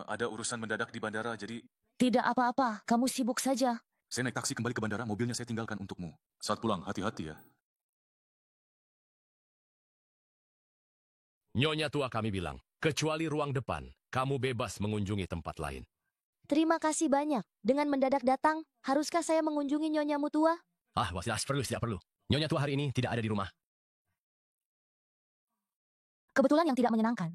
Ada urusan mendadak di bandara, jadi... Tidak apa-apa, kamu sibuk saja. Saya naik taksi kembali ke bandara, mobilnya saya tinggalkan untukmu. Saat pulang, hati-hati ya. Nyonya tua kami bilang, kecuali ruang depan, kamu bebas mengunjungi tempat lain. Terima kasih banyak. Dengan mendadak datang, haruskah saya mengunjungi Nyonya Mutua? Tidak perlu. Nyonya tua hari ini tidak ada di rumah. Kebetulan yang tidak menyenangkan.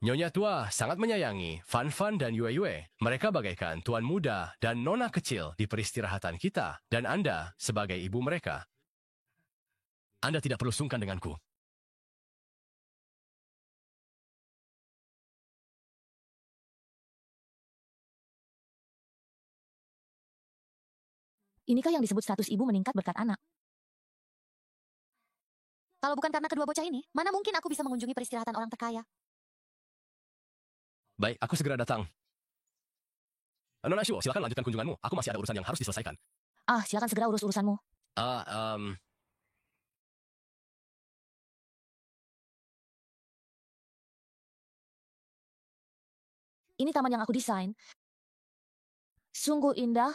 Nyonya tua sangat menyayangi Fan Fan dan Yue Yue. Mereka bagaikan tuan muda dan nona kecil di peristirahatan kita. Dan Anda sebagai ibu mereka. Anda tidak perlu sungkan denganku. Inikah yang disebut status ibu meningkat berkat anak? Kalau bukan karena kedua bocah ini, mana mungkin aku bisa mengunjungi peristirahatan orang terkaya? Baik, aku segera datang. Nona Shuo, silakan lanjutkan kunjunganmu. Aku masih ada urusan yang harus diselesaikan. Silakan segera urus urusanmu. Ini taman yang aku desain. Sungguh indah.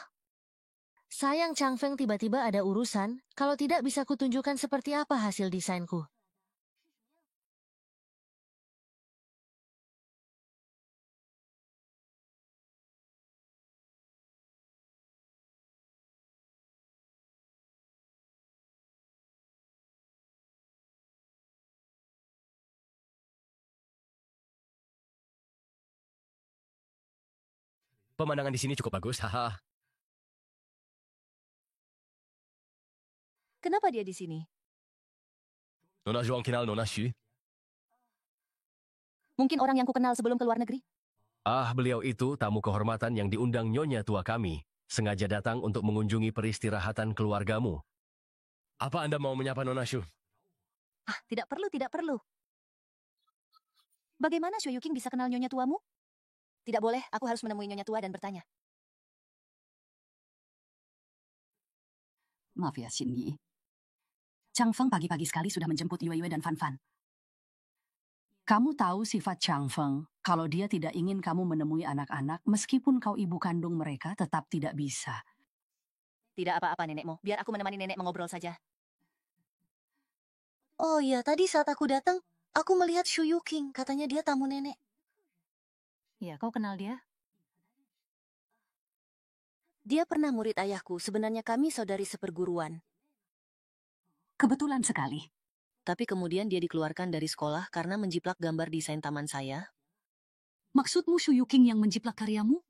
Sayang Changfeng tiba-tiba ada urusan. Kalau tidak bisa kutunjukkan seperti apa hasil desainku. pemandangan di sini cukup bagus, haha. Kenapa dia di sini? Nona Zhuang kenal Nona Xu? Mungkin orang yang kukenal sebelum keluar negeri. Beliau itu tamu kehormatan yang diundang nyonya tua kami. Sengaja datang untuk mengunjungi peristirahatan keluargamu. Apa Anda mau menyapa Nona Xu? Tidak perlu, tidak perlu. Bagaimana Xu Yuking bisa kenal nyonya tuamu? Tidak boleh, aku harus menemui nyonya tua dan bertanya. Maaf ya, Xin Yi. Chang Feng pagi-pagi sekali sudah menjemput Yue Yue dan Fan Fan. Kamu tahu sifat Chang Feng, kalau dia tidak ingin kamu menemui anak-anak, meskipun kau ibu kandung mereka, tetap tidak bisa. Tidak apa-apa nenekmu, biar aku menemani nenek mengobrol saja. Oh iya, tadi saat aku datang, aku melihat Xu Yuking, katanya dia tamu nenek. Ya, kau kenal dia? Dia pernah murid ayahku, sebenarnya kami saudari seperguruan. Kebetulan sekali. Tapi kemudian dia dikeluarkan dari sekolah karena menjiplak gambar desain taman saya. Maksudmu Xu Yuking yang menjiplak karyamu?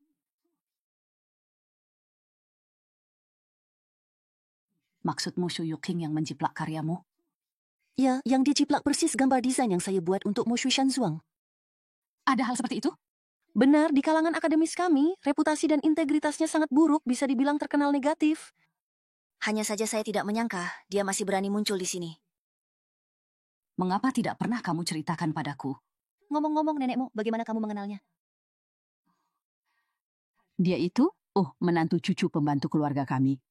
Maksudmu Xu Yuking yang menjiplak karyamu? Ya, yang dijiplak persis gambar desain yang saya buat untuk Mo Shui Shanzhuang. Ada hal seperti itu? Benar, di kalangan akademis kami, reputasi dan integritasnya sangat buruk, bisa dibilang terkenal negatif. Hanya saja saya tidak menyangka dia masih berani muncul di sini. Mengapa tidak pernah kamu ceritakan padaku? Ngomong-ngomong nenekmu, bagaimana kamu mengenalnya? Dia itu, menantu cucu pembantu keluarga kami.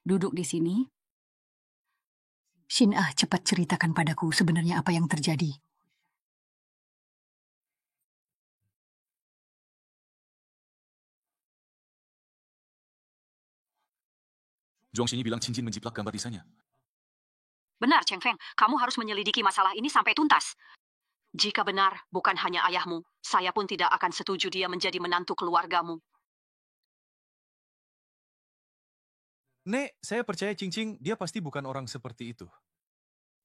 Duduk di sini. Xin Ah, cepat ceritakan padaku sebenarnya apa yang terjadi. Zhuang Xinyi bilang Cincin menjiplak gambar desainnya. Benar, Cheng Feng. Kamu harus menyelidiki masalah ini sampai tuntas. Jika benar, bukan hanya ayahmu, saya pun tidak akan setuju dia menjadi menantu keluargamu. Nek, saya percaya Cincin, dia pasti bukan orang seperti itu.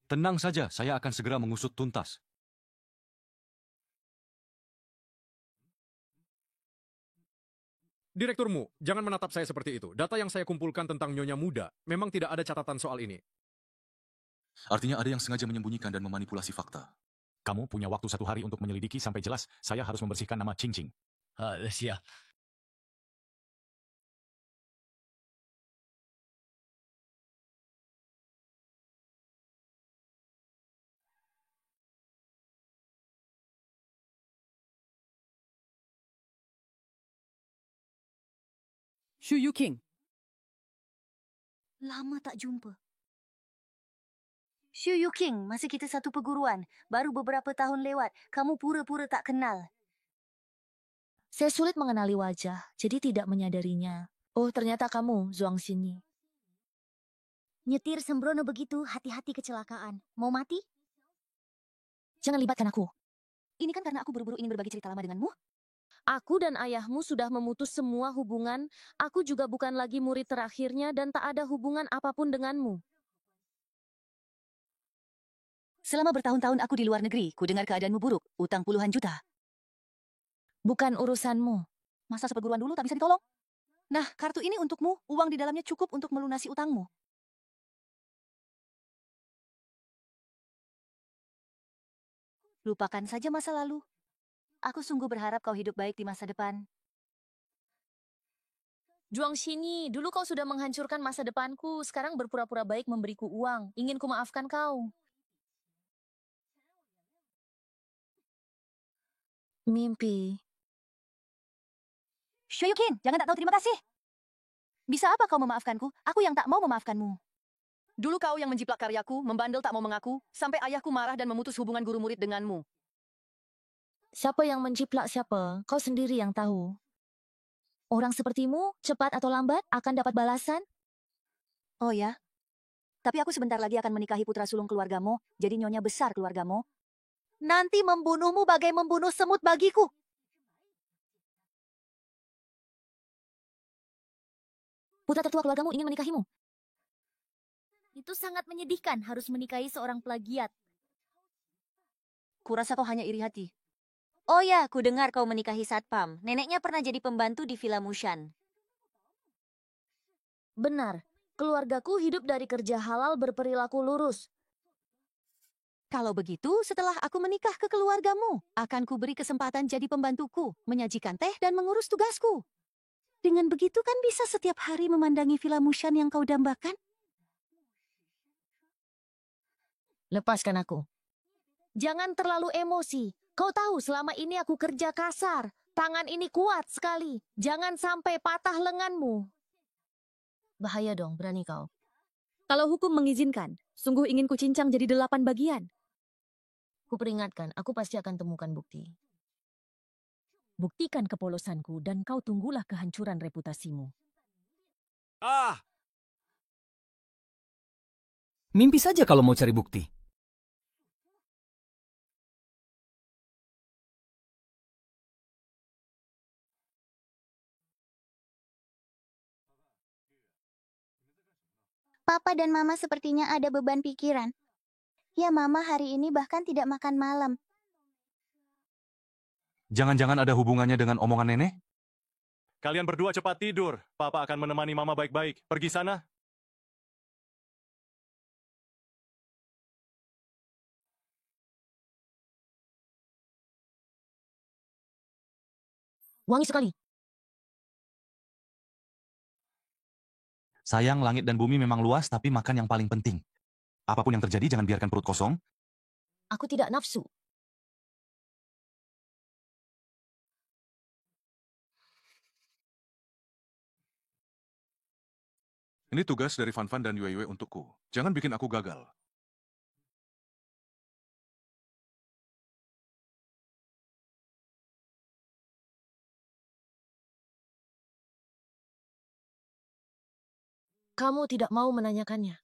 Tenang saja, saya akan segera mengusut tuntas. Direkturmu, jangan menatap saya seperti itu. Data yang saya kumpulkan tentang Nyonya Muda, memang tidak ada catatan soal ini. Artinya ada yang sengaja menyembunyikan dan memanipulasi fakta. Kamu punya waktu 1 hari untuk menyelidiki sampai jelas. Saya harus membersihkan nama Cincin. Siap. Xu Yuking. Lama tak jumpa. Xu Yuking, masih kita satu perguruan. Baru beberapa tahun lewat, kamu pura-pura tak kenal. Saya sulit mengenali wajah, jadi tidak menyadarinya. Oh, ternyata kamu, Zhuang Xinyi. Nyetir sembrono begitu, hati-hati kecelakaan. Mau mati? Jangan libatkan aku. Ini kan karena aku buru-buru ingin berbagi cerita lama denganmu. Aku dan ayahmu sudah memutus semua hubungan. Aku juga bukan lagi murid terakhirnya dan tak ada hubungan apapun denganmu. Selama bertahun-tahun aku di luar negeri, ku dengar keadaanmu buruk, utang puluhan juta. Bukan urusanmu. Masa seperguruan dulu tak bisa ditolong? Nah, kartu ini untukmu, uang di dalamnya cukup untuk melunasi utangmu. Lupakan saja masa lalu. Aku sungguh berharap kau hidup baik di masa depan. Zhuang Xinyi, dulu kau sudah menghancurkan masa depanku, sekarang berpura-pura baik memberiku uang. Ingin ku maafkan kau. Mimpi. Xu Yukin, jangan tak tahu terima kasih. Bisa apa kau memaafkanku? Aku yang tak mau memaafkanmu. Dulu kau yang menjiplak karyaku, membandel tak mau mengaku, sampai ayahku marah dan memutus hubungan guru murid denganmu. Siapa yang menjiplak siapa? Kau sendiri yang tahu. Orang sepertimu, cepat atau lambat, akan dapat balasan. Oh ya? Tapi aku sebentar lagi akan menikahi putra sulung keluargamu, jadi nyonya besar keluargamu. Nanti membunuhmu bagai membunuh semut bagiku. Putra tertua keluargamu ingin menikahimu. Itu sangat menyedihkan, harus menikahi seorang plagiat. Kurasa kau hanya iri hati. Oh ya, ku dengar kau menikahi satpam. Neneknya pernah jadi pembantu di Villa Mushan. Benar, keluargaku hidup dari kerja halal berperilaku lurus. Kalau begitu, setelah aku menikah ke keluargamu, akan kuberi kesempatan jadi pembantuku, menyajikan teh dan mengurus tugasku. Dengan begitu kan bisa setiap hari memandangi Villa Mushan yang kau dambakan? Lepaskan aku. Jangan terlalu emosi. Kau tahu selama ini aku kerja kasar. Tangan ini kuat sekali. Jangan sampai patah lenganmu. Bahaya dong, berani kau. Kalau hukum mengizinkan, sungguh ingin kucincang jadi 8 bagian. Kuperingatkan, aku pasti akan temukan bukti. Buktikan kepolosanku dan kau tunggulah kehancuran reputasimu. Mimpi saja kalau mau cari bukti. Papa dan Mama sepertinya ada beban pikiran. Ya, Mama hari ini bahkan tidak makan malam. Jangan-jangan ada hubungannya dengan omongan nenek? Kalian berdua cepat tidur. Papa akan menemani Mama baik-baik. Pergi sana. Wangi sekali. Sayang, langit dan bumi memang luas, tapi makan yang paling penting. Apapun yang terjadi, jangan biarkan perut kosong. Aku tidak nafsu. Ini tugas dari Fan Fan dan Yue Yue untukku. Jangan bikin aku gagal. Kamu tidak mau menanyakannya.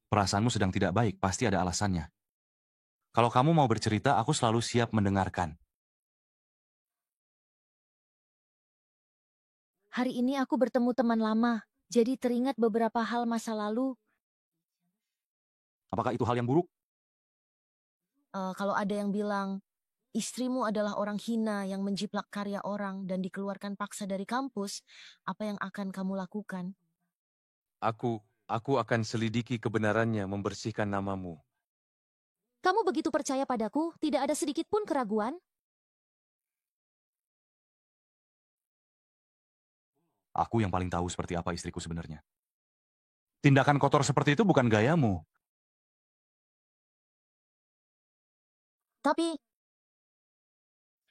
Perasaanmu sedang tidak baik, pasti ada alasannya. Kalau kamu mau bercerita, aku selalu siap mendengarkan. Hari ini aku bertemu teman lama, jadi teringat beberapa hal masa lalu. Apakah itu hal yang buruk? Kalau ada yang bilang, istrimu adalah orang hina yang menjiplak karya orang dan dikeluarkan paksa dari kampus, apa yang akan kamu lakukan? Aku akan selidiki kebenarannya, membersihkan namamu. Kamu begitu percaya padaku, tidak ada sedikit pun keraguan? Aku yang paling tahu seperti apa istriku sebenarnya. Tindakan kotor seperti itu bukan gayamu. Tapi,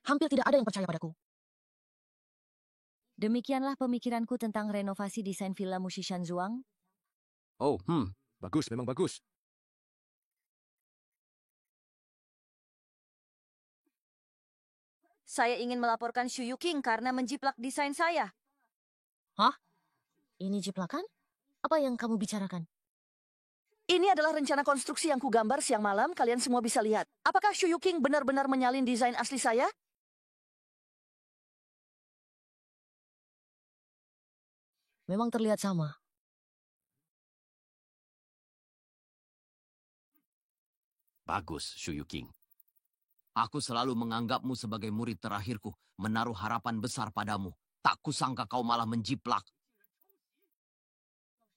hampir tidak ada yang percaya padaku. Demikianlah pemikiranku tentang renovasi desain Villa Mushishan Zhuang. Oh, bagus, memang bagus. Saya ingin melaporkan Xu Yuking karena menjiplak desain saya. Hah? Ini jiplakan? Apa yang kamu bicarakan? Ini adalah rencana konstruksi yang kugambar siang malam, kalian semua bisa lihat. Apakah Xu Yuking benar-benar menyalin desain asli saya? Memang terlihat sama. Bagus, Xu Yuking. Aku selalu menganggapmu sebagai murid terakhirku, menaruh harapan besar padamu. Tak kusangka kau malah menjiplak.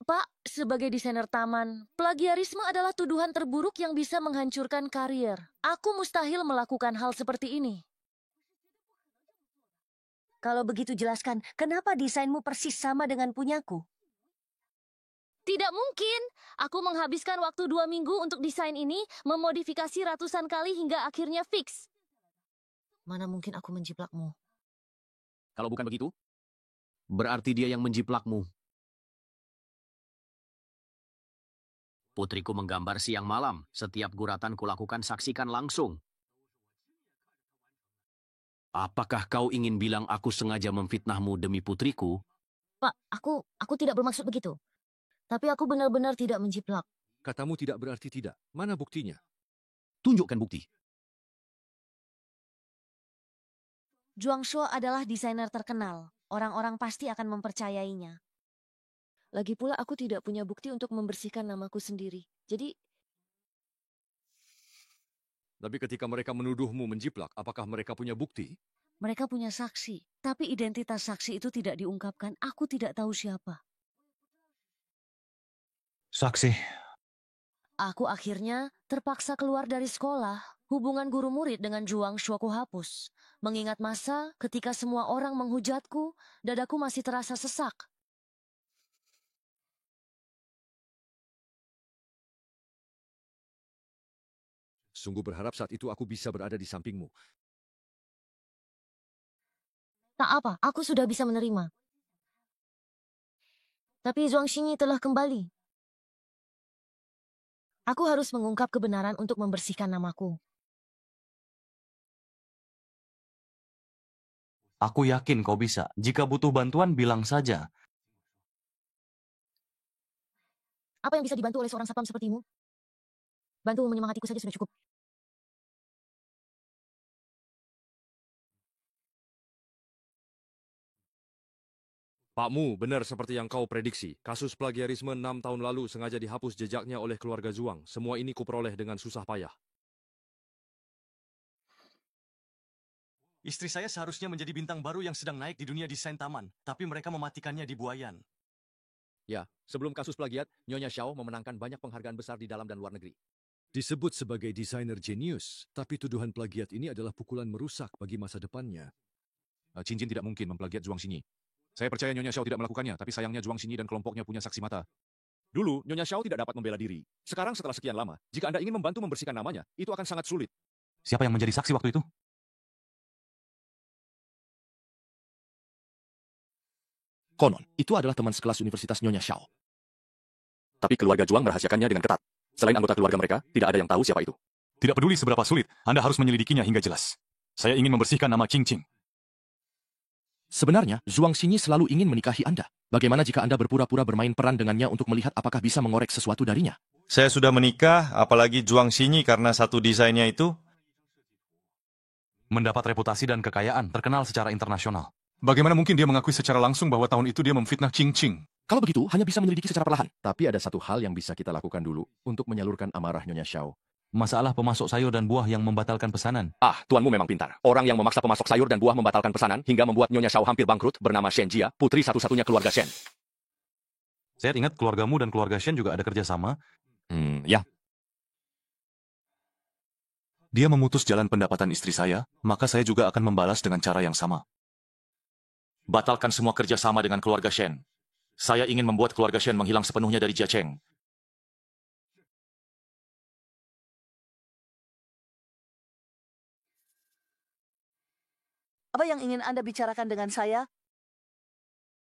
Pak, sebagai desainer taman, plagiarisme adalah tuduhan terburuk yang bisa menghancurkan karier. Aku mustahil melakukan hal seperti ini. Kalau begitu jelaskan, kenapa desainmu persis sama dengan punyaku? Tidak mungkin. Aku menghabiskan waktu 2 minggu untuk desain ini, memodifikasi ratusan kali hingga akhirnya fix. Mana mungkin aku menjiplakmu? Kalau bukan begitu, berarti dia yang menjiplakmu. Putriku menggambar siang malam. Setiap guratan kulakukan saksikan langsung. Apakah kau ingin bilang aku sengaja memfitnahmu demi putriku? Pak, aku tidak bermaksud begitu. Tapi aku benar-benar tidak menjiplak. Katamu tidak berarti tidak. Mana buktinya? Tunjukkan bukti. Zhuang Shuo adalah desainer terkenal. Orang-orang pasti akan mempercayainya. Lagi pula aku tidak punya bukti untuk membersihkan namaku sendiri. Jadi, Tapi ketika mereka menuduhmu menjiplak, apakah mereka punya bukti? Mereka punya saksi, tapi identitas saksi itu tidak diungkapkan. Aku tidak tahu siapa. Saksi. Aku akhirnya terpaksa keluar dari sekolah. Hubungan guru murid dengan Juang Shu aku hapus. Mengingat masa ketika semua orang menghujatku, dadaku masih terasa sesak. Sungguh berharap saat itu aku bisa berada di sampingmu. Tak apa, aku sudah bisa menerima. Tapi Zhuang Xingyi telah kembali. Aku harus mengungkap kebenaran untuk membersihkan namaku. Aku yakin kau bisa. Jika butuh bantuan, bilang saja. Apa yang bisa dibantu oleh seorang satpam sepertimu? Bantu menyemangatiku saja sudah cukup. Pakmu, benar seperti yang kau prediksi. Kasus plagiarisme 6 tahun lalu sengaja dihapus jejaknya oleh keluarga Zhuang. Semua ini kuperoleh dengan susah payah. Istri saya seharusnya menjadi bintang baru yang sedang naik di dunia desain taman, tapi mereka mematikannya di Buayan. Ya, sebelum kasus plagiat, Nyonya Xiao memenangkan banyak penghargaan besar di dalam dan luar negeri. Disebut sebagai desainer jenius, tapi tuduhan plagiat ini adalah pukulan merusak bagi masa depannya. Cincin tidak mungkin memplagiat Zhuang Xingyi. Saya percaya Nyonya Xiao tidak melakukannya, tapi sayangnya Zhuang Xingyi dan kelompoknya punya saksi mata. Dulu, Nyonya Xiao tidak dapat membela diri. Sekarang setelah sekian lama, jika Anda ingin membantu membersihkan namanya, itu akan sangat sulit. Siapa yang menjadi saksi waktu itu? Konon, itu adalah teman sekelas Universitas Nyonya Xiao. Tapi keluarga Zhuang merahasiakannya dengan ketat. Selain anggota keluarga mereka, tidak ada yang tahu siapa itu. Tidak peduli seberapa sulit, Anda harus menyelidikinya hingga jelas. Saya ingin membersihkan nama Qingqing. Sebenarnya, Zhuang Xingyi selalu ingin menikahi Anda. Bagaimana jika Anda berpura-pura bermain peran dengannya untuk melihat apakah bisa mengorek sesuatu darinya? Saya sudah menikah, apalagi Zhuang Xingyi karena satu desainnya itu. Mendapat reputasi dan kekayaan, terkenal secara internasional. Bagaimana mungkin dia mengakui secara langsung bahwa tahun itu dia memfitnah Qingqing? Kalau begitu, hanya bisa menyelidiki secara perlahan. Tapi ada satu hal yang bisa kita lakukan dulu untuk menyalurkan amarah Nyonya Xiao. Masalah pemasok sayur dan buah yang membatalkan pesanan. Tuanmu memang pintar. Orang yang memaksa pemasok sayur dan buah membatalkan pesanan hingga membuat Nyonya Xiao hampir bangkrut bernama Shen Jia, putri satu-satunya keluarga Shen. Saya ingat keluargamu dan keluarga Shen juga ada kerjasama. Ya. Dia memutus jalan pendapatan istri saya, maka saya juga akan membalas dengan cara yang sama. Batalkan semua kerjasama dengan keluarga Shen. Saya ingin membuat keluarga Shen menghilang sepenuhnya dari Jiacheng. Apa yang ingin Anda bicarakan dengan saya?